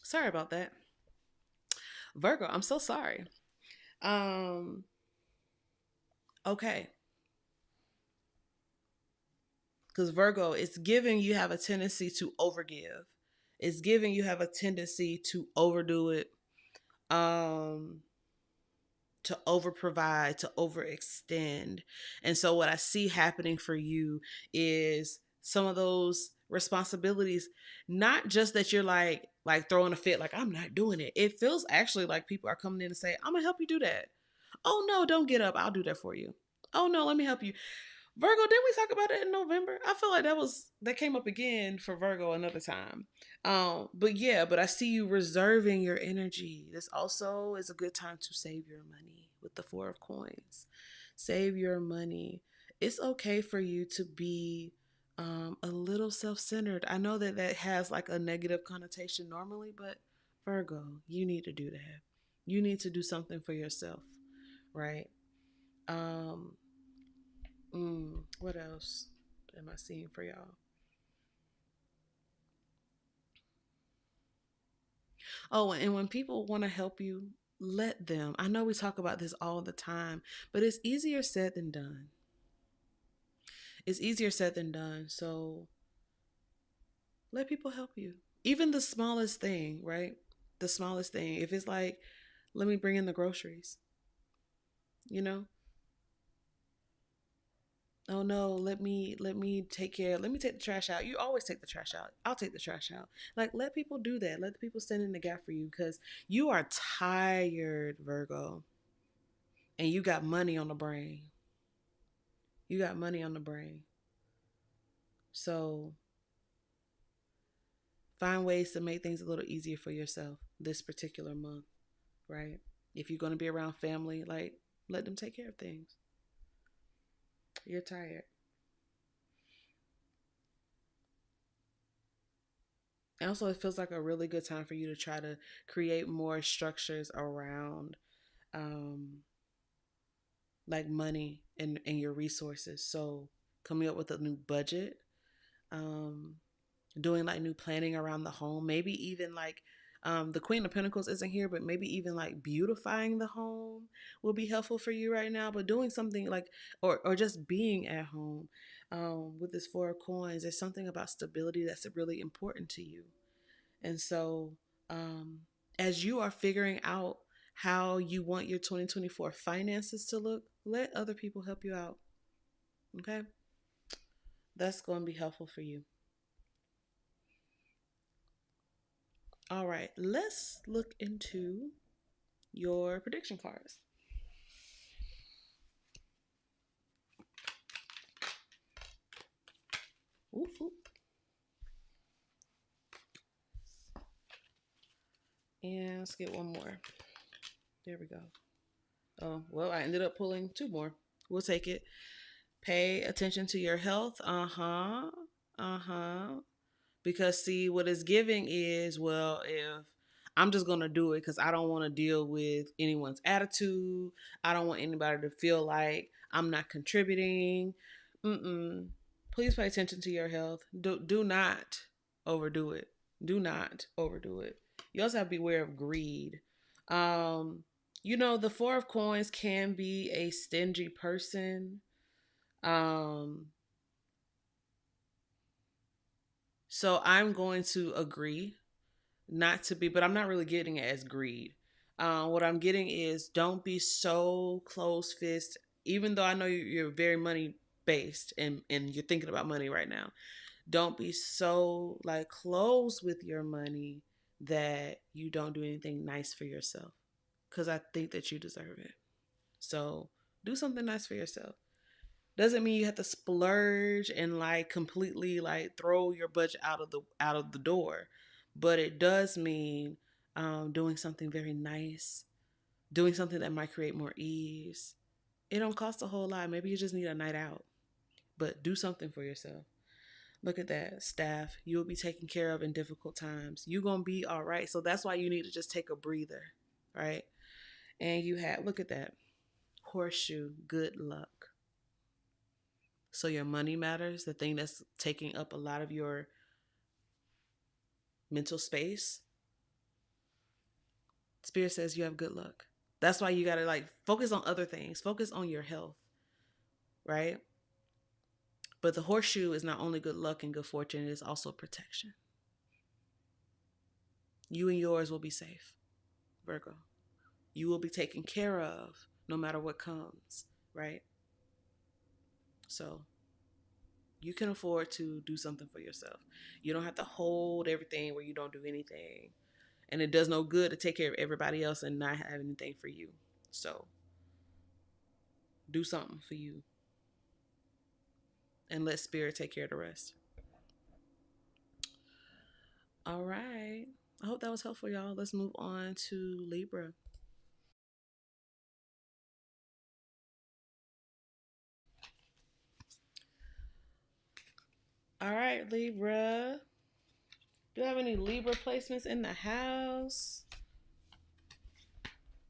Sorry about that. Virgo, I'm so sorry. Um, okay. Because Virgo, it's giving you have a tendency to overgive. It's giving you have a tendency to overdo it, um, to over provide, to overextend. And so what I see happening for you is some of those responsibilities, not just that you're like throwing a fit, like I'm not doing it. It feels actually like people are coming in and say, I'm gonna help you do that. Oh no, don't get up. I'll do that for you. Oh no, let me help you. Virgo, didn't we talk about it in November? I feel like that came up again for Virgo another time. But yeah, but I see you reserving your energy. This also is a good time to save your money with the Four of Coins. Save your money. It's okay for you to be a little self-centered. I know that that has like a negative connotation normally, but Virgo, you need to do that. You need to do something for yourself, right? Um, what else am I seeing for y'all? Oh, and when people want to help you, let them. I know we talk about this all the time, but it's easier said than done. It's easier said than done. So let people help you. Even the smallest thing, right? The smallest thing. If it's like, let me bring in the groceries, you know? Oh no, let me take the trash out. You always take the trash out. I'll take the trash out. Like let people do that. Let the people stand in the gap for you because you are tired, Virgo, and you got money on the brain. You got money on the brain. So find ways to make things a little easier for yourself this particular month, right? If you're going to be around family, like let them take care of things. You're tired. And also, it feels like a really good time for you to try to create more structures around um, like money and your resources. So coming up with a new budget, um, doing like new planning around the home, maybe even like the Queen of Pentacles isn't here, but maybe even like beautifying the home will be helpful for you right now. But doing something like, or just being at home with this Four of Coins, there's something about stability that's really important to you. And so, um, as you are figuring out how you want your 2024 finances to look, let other people help you out. Okay? That's going to be helpful for you. All right, let's look into your prediction cards. Ooh, ooh. And let's get one more. There we go. Oh, well, I ended up pulling two more. We'll take it. Pay attention to your health. Uh huh. Uh huh. Because see, what it's giving is, well, if I'm just gonna do it because I don't want to deal with anyone's attitude. I don't want anybody to feel like I'm not contributing. Mm-mm. Please pay attention to your health. Do not overdo it. Do not overdo it. You also have to be aware of greed. Um, the Four of Coins can be a stingy person. Um, so I'm going to agree not to be, but I'm not really getting it as greed. What I'm getting is don't be so close fist, even though I know you're very money based and you're thinking about money right now. Don't be so like close with your money that you don't do anything nice for yourself because I think that you deserve it. So do something nice for yourself. Doesn't mean you have to splurge and like completely like throw your budget out of the door, but it does mean doing something very nice, doing something that might create more ease. It don't cost a whole lot. Maybe you just need a night out, but do something for yourself. Look at that, staff. You'll be taken care of in difficult times. You're gonna be all right. So that's why you need to just take a breather, right? And you have look at that horseshoe. Good luck. So your money matters, the thing that's taking up a lot of your mental space, Spirit says you have good luck. That's why you got to like focus on other things. Focus on your health, right? But the horseshoe is not only good luck and good fortune, it is also protection. You and yours will be safe, Virgo. You will be taken care of no matter what comes, right? So you can afford to do something for yourself. You don't have to hold everything where you don't do anything. And it does no good to take care of everybody else and not have anything for you. So do something for you and let Spirit take care of the rest. All right. I hope that was helpful, y'all. Let's move on to Libra. All right, Libra. Do you have any Libra placements in the house?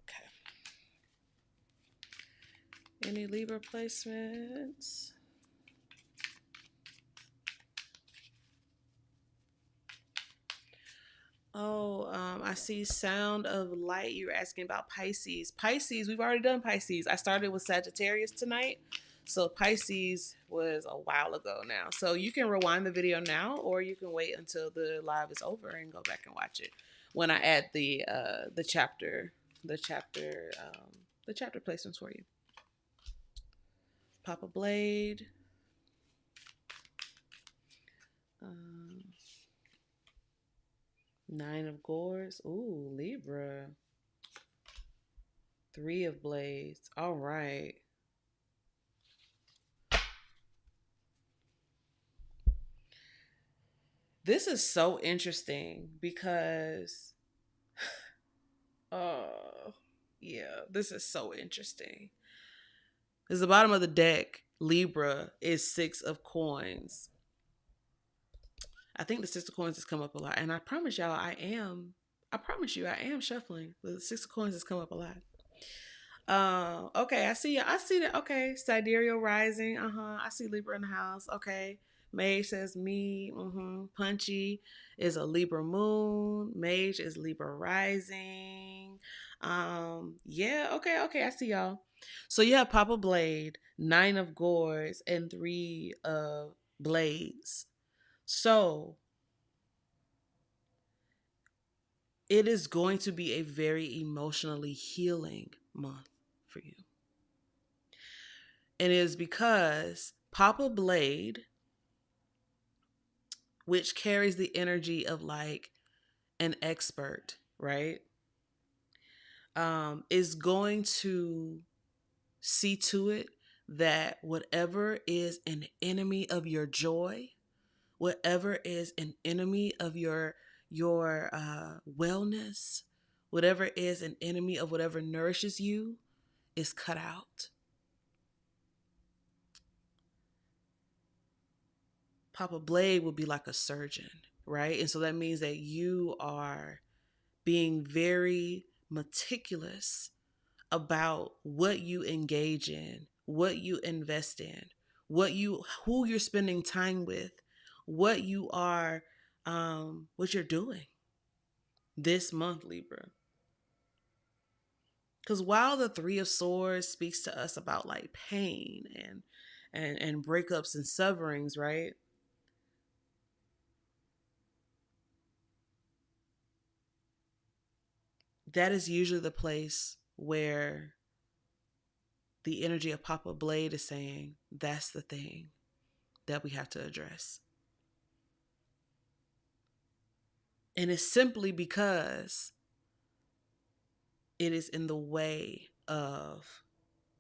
Okay. Any Libra placements? Oh, I see Sound of Light. You're asking about Pisces. Pisces, we've already done Pisces. I started with Sagittarius tonight. So Pisces was a while ago now. So you can rewind the video now, or you can wait until the live is over and go back and watch it when I add the chapter placements for you. Papa Blade. Nine of Gourds. Ooh, Libra. Three of Blades. All right. This is so interesting because, yeah, this is so interesting. Because the bottom of the deck, Libra, is Six of Coins. I think the Six of Coins has come up a lot. And I promise y'all, I am shuffling. The Six of Coins has come up a lot. Okay, I see that. Okay, Sidereal rising. I see Libra in the house. Okay. Mage says me. Punchy is a Libra moon. Mage is Libra rising. Yeah, okay, I see y'all. So you have Papa Blade, Nine of Gourds, and Three of Blades. So it is going to be a very emotionally healing month for you. And it is because Papa Blade, which carries the energy of like an expert, right? Is going to see to it that whatever is an enemy of your joy, whatever is an enemy of your wellness, whatever is an enemy of whatever nourishes you, is cut out. Papa Blade will be like a surgeon, right? And so that means that you are being very meticulous about what you engage in, what you invest in, who you're spending time with, what you're doing this month, Libra. Because while the Three of Swords speaks to us about like pain and breakups and severings, right? That is usually the place where the energy of Papa Blade is saying that's the thing that we have to address. And it's simply because it is in the way of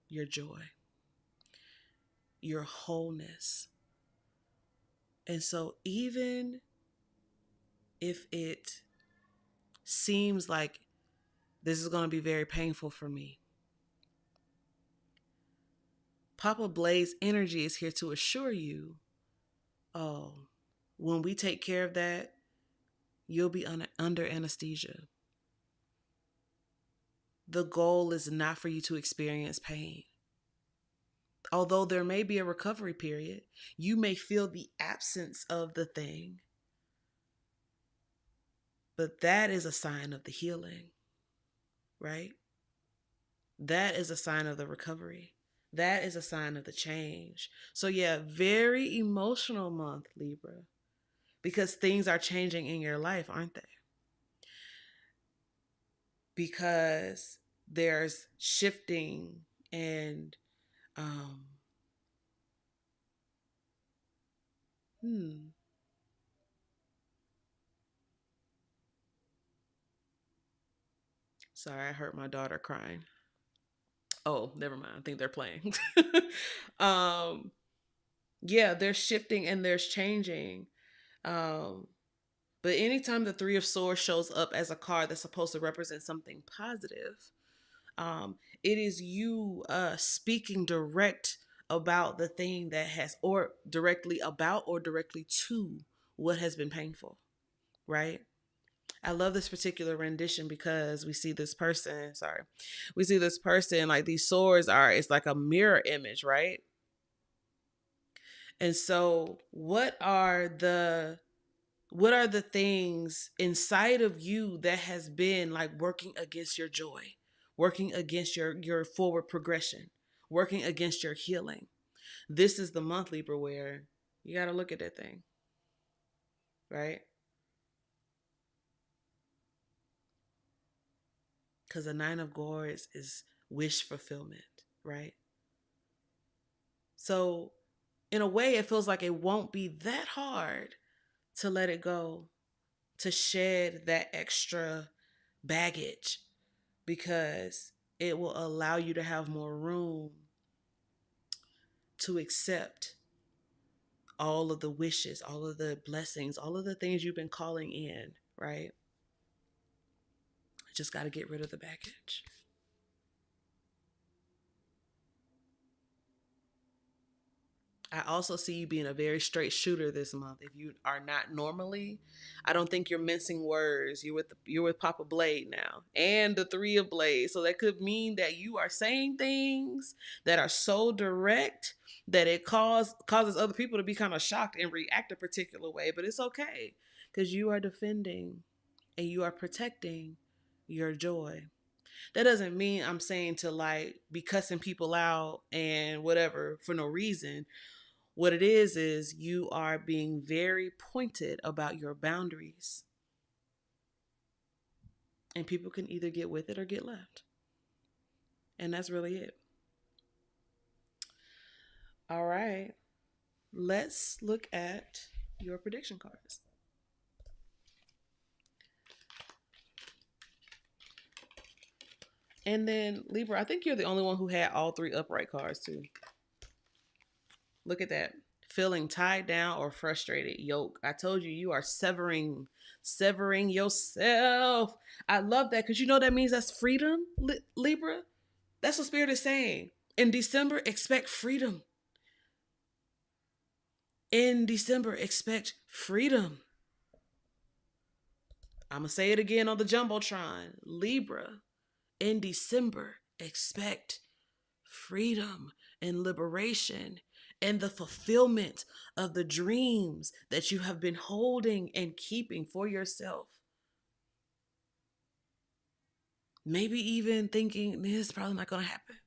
your joy, your wholeness. And so even if it seems like this is going to be very painful for me, Papa Blade's energy is here to assure you, oh, when we take care of that, you'll be under anesthesia. The goal is not for you to experience pain. Although there may be a recovery period, you may feel the absence of the thing. But that is a sign of the healing, right? That is a sign of the recovery. That is a sign of the change. So yeah, very emotional month, Libra, because things are changing in your life, aren't they? Because there's shifting and um hmm sorry, I heard my daughter crying. Oh, never mind. I think they're playing. um yeah, there's shifting and there's changing. Um but anytime the Three of Swords shows up as a card that's supposed to represent something positive, it is you speaking direct about the thing that has, or directly about, or directly to what has been painful, right? I love this particular rendition because we see this person, we see this person, like these swords are, it's like a mirror image, right? And so what are the things inside of you that has been like working against your joy, working against your forward progression, working against your healing? This is the month, Libra, where you got to look at that thing, right? Because the Nine of Swords is wish fulfillment, right? So in a way, it feels like it won't be that hard to let it go, to shed that extra baggage, because it will allow you to have more room to accept all of the wishes, all of the blessings, all of the things you've been calling in, right? Just got to get rid of the baggage. I also see you being a very straight shooter this month. If you are not normally, I don't think you're mincing words. You're with Papa Blade now, and the Three of Blades. So that could mean that you are saying things that are so direct that it causes other people to be kind of shocked and react a particular way. But it's okay, because you are defending and you are protecting your joy. That doesn't mean I'm saying to like be cussing people out and whatever for no reason. What it is you are being very pointed about your boundaries. And people can either get with it or get left. And that's really it. All right. Let's look at your prediction cards. And then, Libra, I think you're the only one who had all three upright cards, too. Look at that. Feeling tied down or frustrated. Yoke. I told you, you are severing yourself. I love that because you know that means that's freedom, Libra. That's what Spirit is saying. In December, expect freedom. In December, expect freedom. I'm going to say it again on the Jumbotron. Libra, in December, expect freedom and liberation and the fulfillment of the dreams that you have been holding and keeping for yourself. Maybe even thinking this is probably not going to happen.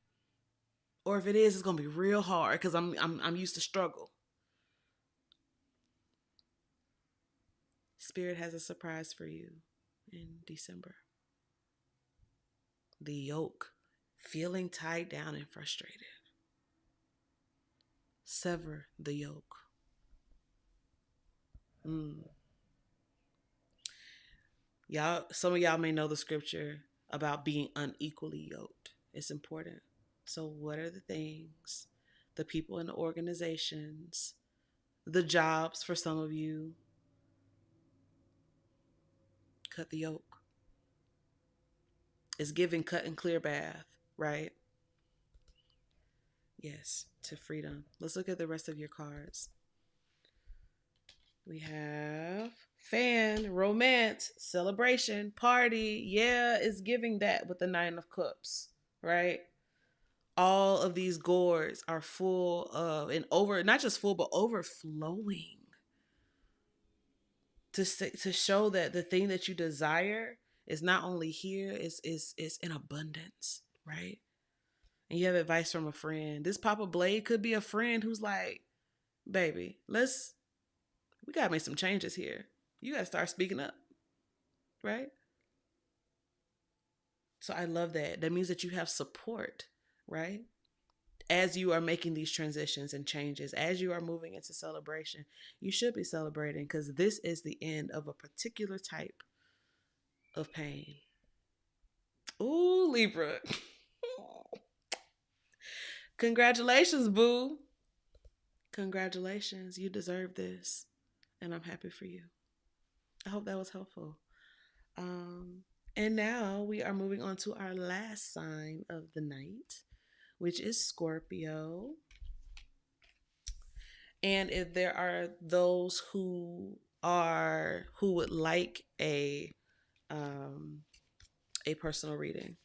Or if it is, it's going to be real hard because I'm used to struggle. Spirit has a surprise for you in December. The yoke, feeling tied down and frustrated. Sever the yoke. Y'all, some of y'all may know the scripture about being unequally yoked. It's important. So what are the things, the people in the organizations, the jobs for some of you? Cut the yoke. It's giving cut and clear bath, right? Yes, to freedom. Let's look at the rest of your cards. We have fan, romance, celebration, party. Yeah, it's giving that with the Nine of Cups, right? All of these gourds are full of, and over, not just full, but overflowing to show that the thing that you desire is not only here, is in abundance, right? And you have advice from a friend. This Papa Blade could be a friend who's like, baby, we gotta make some changes here. You gotta start speaking up, right? So I love that. That means that you have support, right? As you are making these transitions and changes, as you are moving into celebration, you should be celebrating, because this is the end of a particular type of pain. Ooh, Libra. Congratulations, boo. Congratulations. You deserve this. And I'm happy for you. I hope that was helpful. And now we are moving on to our last sign of the night, which is Scorpio. And if there are those who would like a personal reading,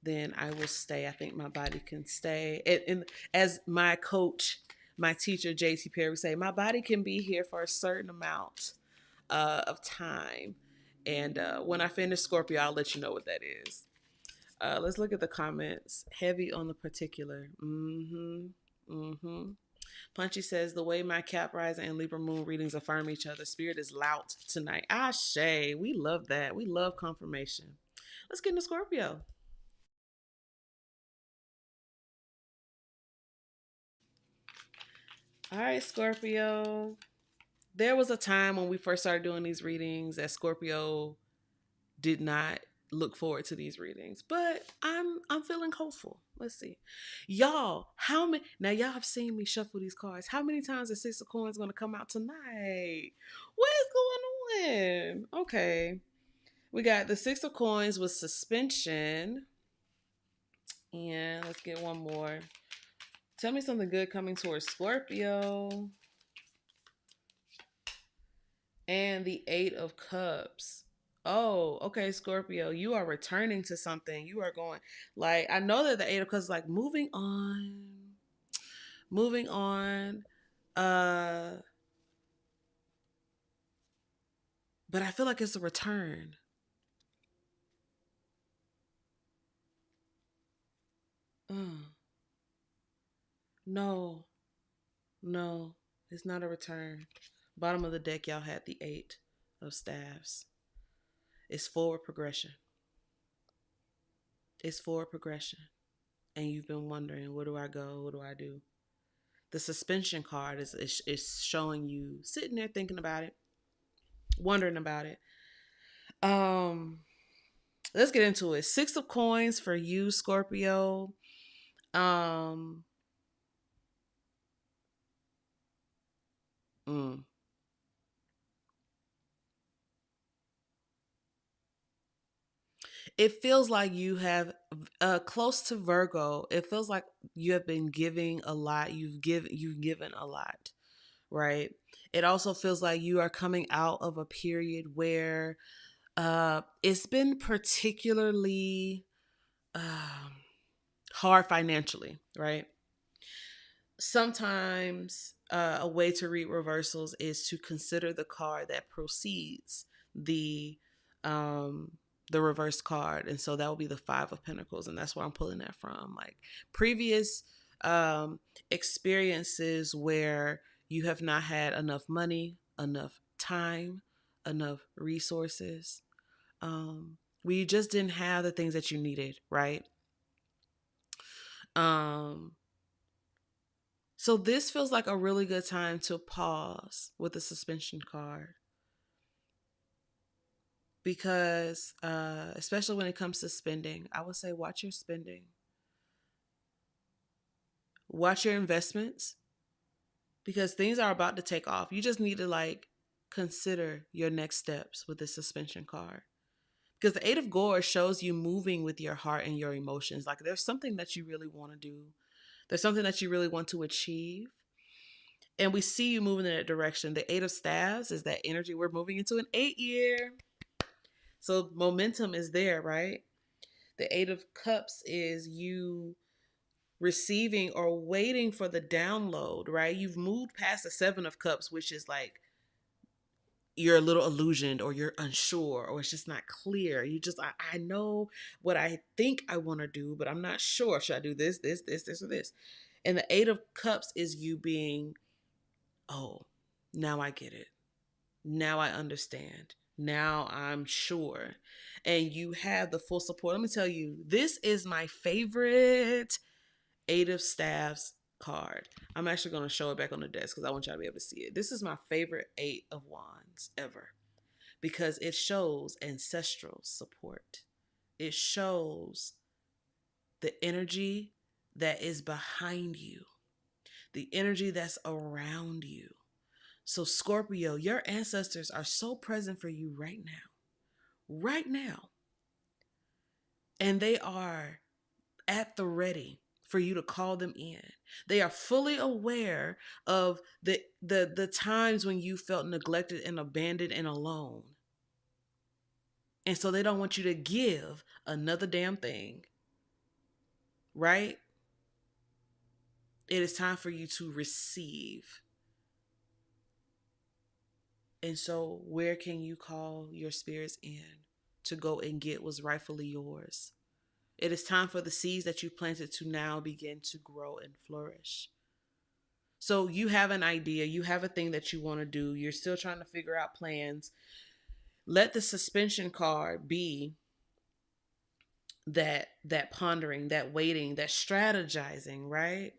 then I will stay. I think my body can stay. And as my coach, my teacher, J.T. Perry, would say, my body can be here for a certain amount of time. And when I finish Scorpio, I'll let you know what that is. Let's look at the comments. Heavy on the particular. Punchy says, the way my Cap Rising and Libra Moon readings affirm each other, spirit is loud tonight. Ashe. We love that. We love confirmation. Let's get into Scorpio. All right, Scorpio. There was a time when we first started doing these readings that Scorpio did not look forward to these readings, but I'm feeling hopeful. Let's see, y'all. How many? Now y'all have seen me shuffle these cards. How many times is Six of Coins going to come out tonight? What is going on? Okay, we got the Six of Coins with suspension, and let's get one more. Tell me something good coming towards Scorpio. And the Eight of Cups. Oh, okay, Scorpio, you are returning to something. You are going, like, I know that the Eight of Cups is like moving on. Moving on. But I feel like it's a return. No. No. It's not a return. Bottom of the deck, y'all had the Eight of Staves. It's forward progression. It's forward progression. And you've been wondering, where do I go? What do I do? The suspension card is showing you sitting there thinking about it, wondering about it. Let's get into it. Six of Coins for you, Scorpio. It feels like you have close to Virgo. It feels like you have been giving a lot. You've given a lot, right? It also feels like you are coming out of a period where it's been particularly hard financially, right? Sometimes a way to read reversals is to consider the card that precedes the reverse card, and so that will be the Five of Pentacles, and that's where I'm pulling that from. Like previous experiences where you have not had enough money, enough time, enough resources. We just didn't have the things that you needed, right? So this feels like a really good time to pause with the suspension card. Because especially when it comes to spending, I would say watch your spending. Watch your investments. Because things are about to take off. You just need to consider your next steps with the suspension card. Because the Eight of Gourds shows you moving with your heart and your emotions. Like there's something that you really want to do. There's something that you really want to achieve. And we see you moving in that direction. The Eight of Staves is that energy. We're moving into an 8-year. So momentum is there, right? The Eight of Cups is you receiving or waiting for the download, right? You've moved past the Seven of Cups, which is like you're a little illusioned, or you're unsure, or it's just not clear. You just, I know what I think I want to do, but I'm not sure. Should I do this, or this? And the Eight of Cups is you being, oh, now I get it. Now I understand. Now I'm sure. And you have the full support. Let me tell you, this is my favorite Eight of Staffs card. I'm actually going to show it back on the desk because I want y'all to be able to see it. This is my favorite Eight of Wands ever because it shows ancestral support. It shows the energy that is behind you, the energy that's around you. So Scorpio, your ancestors are so present for you right now. Right now. And they are at the ready for you to call them in. They are fully aware of the times when you felt neglected and abandoned and alone. And so they don't want you to give another damn thing. Right? It is time for you to receive. And so where can you call your spirits in to go and get what's rightfully yours? It is time for the seeds that you planted to now begin to grow and flourish. So you have an idea, you have a thing that you want to do, you're still trying to figure out plans. Let the suspension card be that pondering, that waiting, that strategizing, right?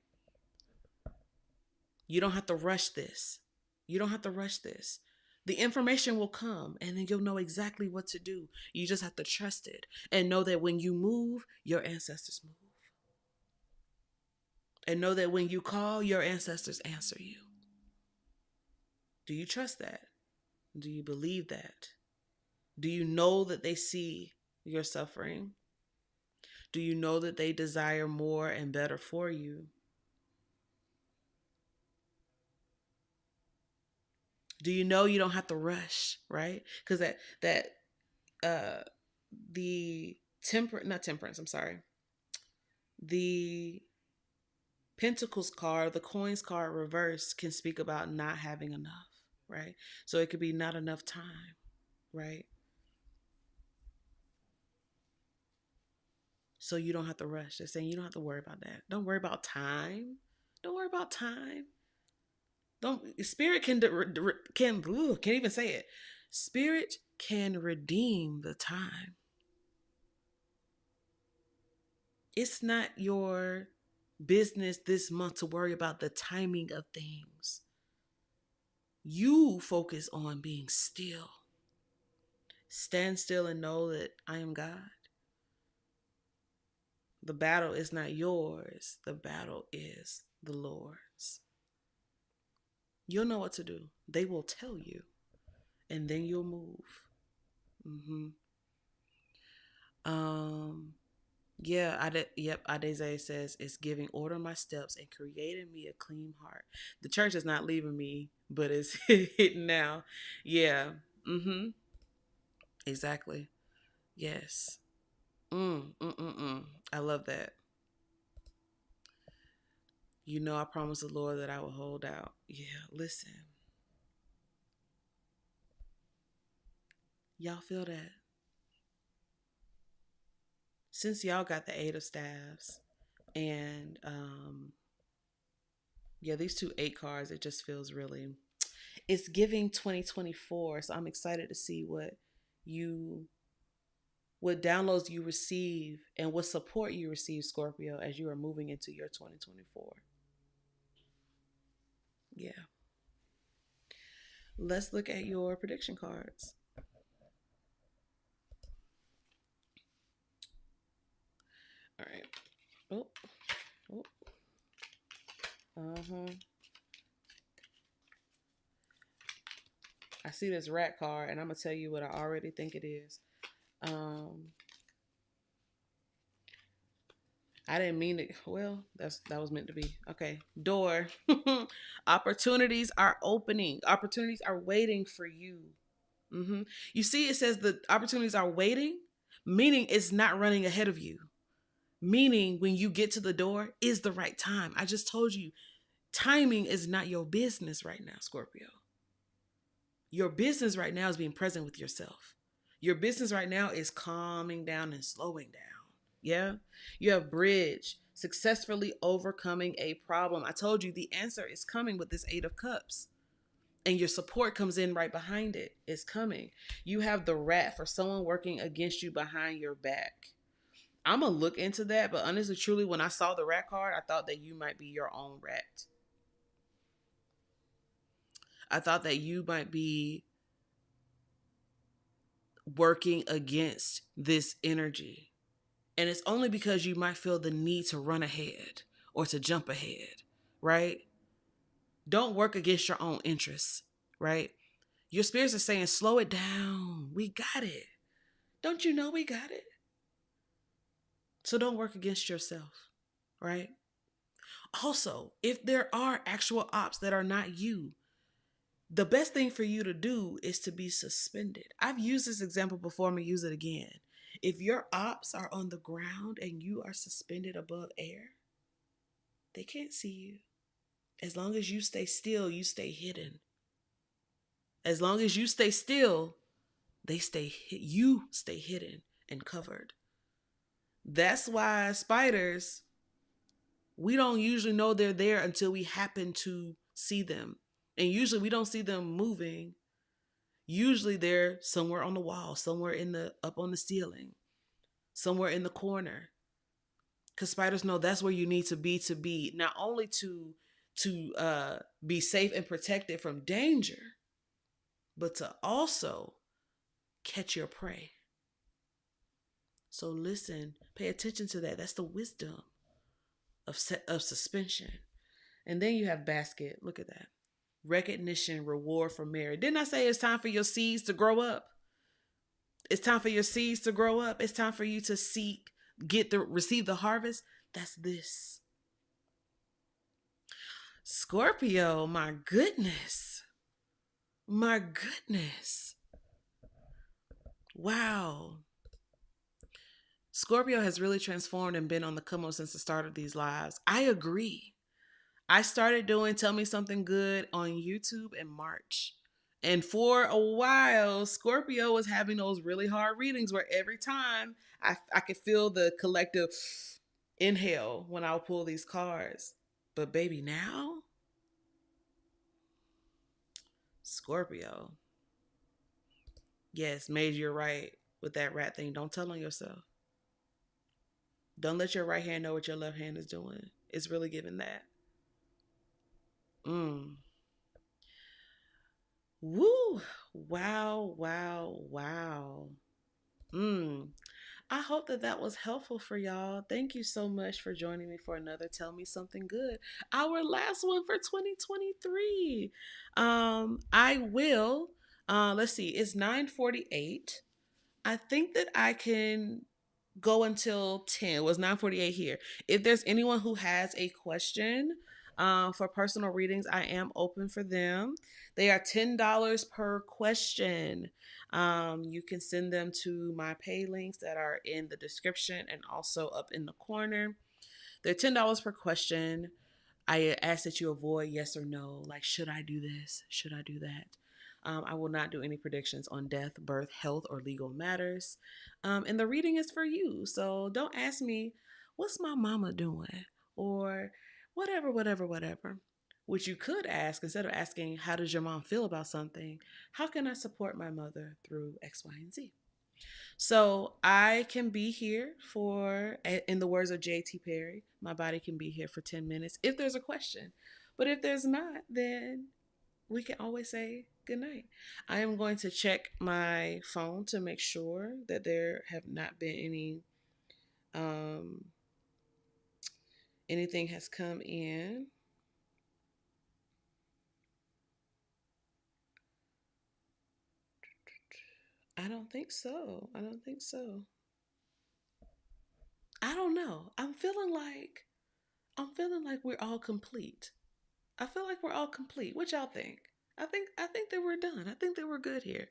You don't have to rush this. You don't have to rush this. The information will come and then you'll know exactly what to do. You just have to trust it and know that when you move, your ancestors move. And know that when you call, your ancestors answer you. Do you trust that? Do you believe that? Do you know that they see your suffering? Do you know that they desire more and better for you? Do you know you don't have to rush, right? Because the Pentacles card, the Coins card reverse can speak about not having enough, right? So it could be not enough time, right? So you don't have to rush. They're saying you don't have to worry about that. Don't worry about time. Don't worry about time. Spirit can't even say it. Spirit can redeem the time. It's not your business this month to worry about the timing of things. You focus on being still. Stand still and know that I am God. The battle is not yours. The battle is the Lord's. You'll know what to do. They will tell you. And then you'll move. Adeze says, it's giving order my steps and creating me a clean heart. The church is not leaving me, but it's hitting now. Yeah. Exactly. Yes. I love that. You know, I promised the Lord that I would hold out. Yeah, listen. Y'all feel that? Since y'all got the Eight of Staffs and these 2 8 cards, it just feels really, it's giving 2024. So I'm excited to see what downloads you receive and what support you receive, Scorpio, as you are moving into your 2024. Yeah. Let's look at your prediction cards. All right. Oh. I see this rat card, and I'm gonna tell you what I already think it is. I didn't mean it. Well, that was meant to be. Okay. Door. Opportunities are opening. Opportunities are waiting for you. You see, it says the opportunities are waiting, meaning it's not running ahead of you. Meaning when you get to the door is the right time. I just told you, timing is not your business right now, Scorpio. Your business right now is being present with yourself. Your business right now is calming down and slowing down. Yeah. You have bridge, successfully overcoming a problem. I told you the answer is coming with this 8 of Cups. And your support comes in right behind it. It's coming. You have the rat for someone working against you behind your back. I'm going to look into that. But honestly, truly, when I saw the rat card, I thought that you might be your own rat. I thought that you might be working against this energy. And it's only because you might feel the need to run ahead or to jump ahead, right? Don't work against your own interests, right? Your spirits are saying, slow it down. We got it. Don't you know we got it? So don't work against yourself, right? Also, if there are actual ops that are not you, the best thing for you to do is to be suspended. I've used this example before. I'm going to use it again. If your ops are on the ground and you are suspended above air, they can't see you. As long as you stay still, you stay hidden. As long as you stay still, you stay hidden and covered. That's why spiders, we don't usually know they're there until we happen to see them. And usually we don't see them moving. Usually they're somewhere on the wall, somewhere up on the ceiling, somewhere in the corner. Because spiders know that's where you need to be not only to be safe and protected from danger, but to also catch your prey. So listen, pay attention to that. That's the wisdom of suspension. And then you have basket. Look at that. Recognition, reward for merit. Didn't I say it's time for your seeds to grow up? It's time for your seeds to grow up. It's time for you to receive the harvest. That's this. Scorpio, my goodness. My goodness. Wow. Scorpio has really transformed and been on the come up since the start of these lives. I agree. I started doing Tell Me Something Good on YouTube in March. And for a while, Scorpio was having those really hard readings where every time I could feel the collective inhale when I would pull these cards. But baby, now, Scorpio. Yes, Mage, you're right with that rat thing. Don't tell on yourself. Don't let your right hand know what your left hand is doing. It's really giving that. Woo! Wow, wow, wow. I hope that was helpful for y'all. Thank you so much for joining me for another Tell Me Something Good. Our last one for 2023. I will, let's see, it's 9:48. I think that I can go until 10. It was 9:48 here. If there's anyone who has a question for personal readings, I am open for them. They are $10 per question. You can send them to my pay links that are in the description and also up in the corner. They're $10 per question. I ask that you avoid yes or no, like should I do this? Should I do that? I will not do any predictions on death, birth, health, or legal matters. And the reading is for you. So don't ask me, what's my mama doing? Or whatever, whatever, whatever. Which you could ask, instead of asking, how does your mom feel about something? How can I support my mother through X, Y, and Z? So I can be here for, in the words of J.T. Perry, my body can be here for 10 minutes if there's a question. But if there's not, then we can always say good night. I am going to check my phone to make sure that there have not been anything has come in. I don't think so. I don't think so. I don't know. I'm feeling like we're all complete. I feel like we're all complete. What y'all think? I think that we're done. I think that we're good here.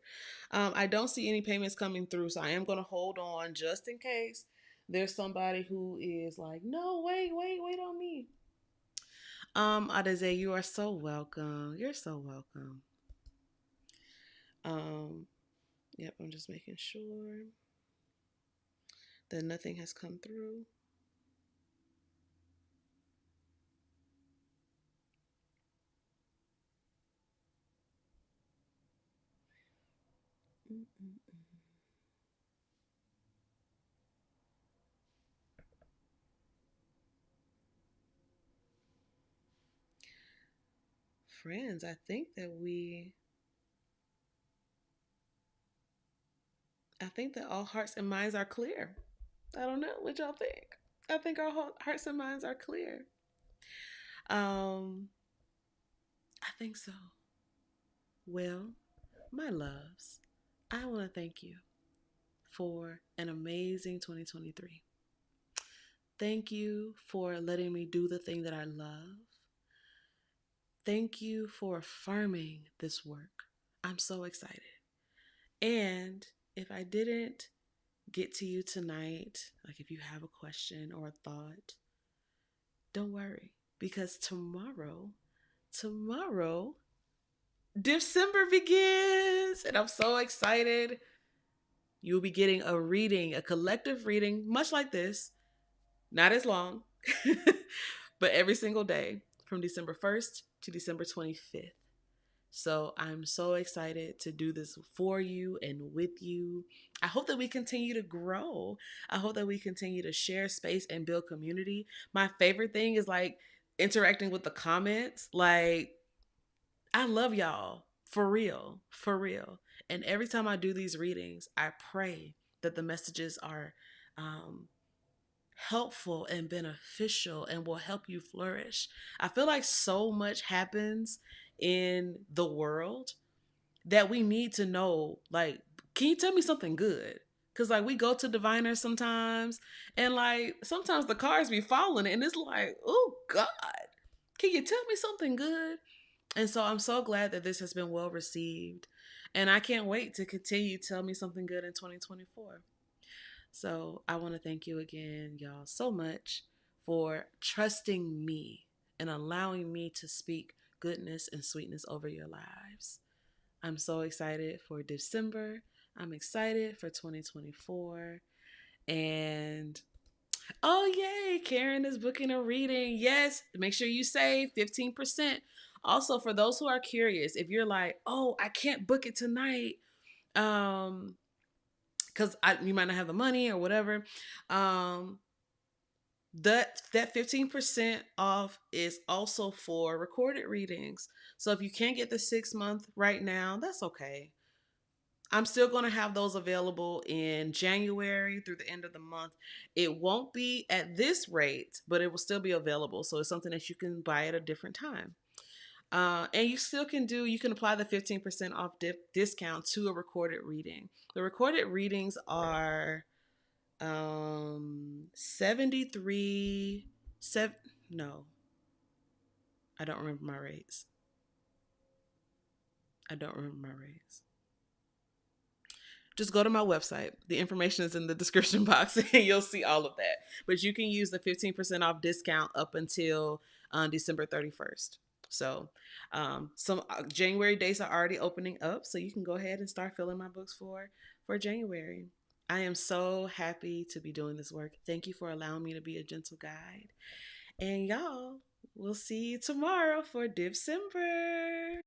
I don't see any payments coming through, so I am going to hold on just in case there's somebody who is like, no, wait on me. Adeze, you are so welcome. You're so welcome. Yep, I'm just making sure that nothing has come through. Friends, I think that all hearts and minds are clear. I don't know what y'all think. I think our hearts and minds are clear. I think so. Well, my loves, I want to thank you for an amazing 2023. Thank you for letting me do the thing that I love. Thank you for affirming this work. I'm so excited. And if I didn't get to you tonight, like if you have a question or a thought, don't worry, because tomorrow, December begins, and I'm so excited. You'll be getting a reading, a collective reading, much like this, not as long, but every single day from December 1st to December 25th. So I'm so excited to do this for you and with you. I hope that we continue to grow. I hope that we continue to share space and build community. My favorite thing is like interacting with the comments. Like, I love y'all for real, for real. And every time I do these readings, I pray that the messages are helpful and beneficial and will help you flourish. I feel like so much happens in the world that we need to know, like, can you tell me something good? Because like we go to diviners sometimes, and like sometimes the cards be falling and it's like, oh God, can you tell me something good? And so I'm so glad that this has been well received, and I can't wait to continue to tell me something good in 2024. So I want to thank you again, y'all, so much for trusting me and allowing me to speak goodness and sweetness over your lives. I'm so excited for December. I'm excited for 2024. And oh, yay, Karen is booking a reading. Yes, make sure you save 15%. Also, for those who are curious, if you're like, oh, I can't book it tonight, because you might not have the money or whatever, that 15% off is also for recorded readings. So if you can't get the 6 month right now, that's okay. I'm still going to have those available in January through the end of the month. It won't be at this rate, but it will still be available. So it's something that you can buy at a different time. And you still you can apply the 15% off discount to a recorded reading. The recorded readings are 73, no, I don't remember my rates. I don't remember my rates. Just go to my website. The information is in the description box and you'll see all of that. But you can use the 15% off discount up until December 31st. So some January dates are already opening up. So you can go ahead and start filling my books for January. I am so happy to be doing this work. Thank you for allowing me to be a gentle guide. And y'all, we'll see you tomorrow for December.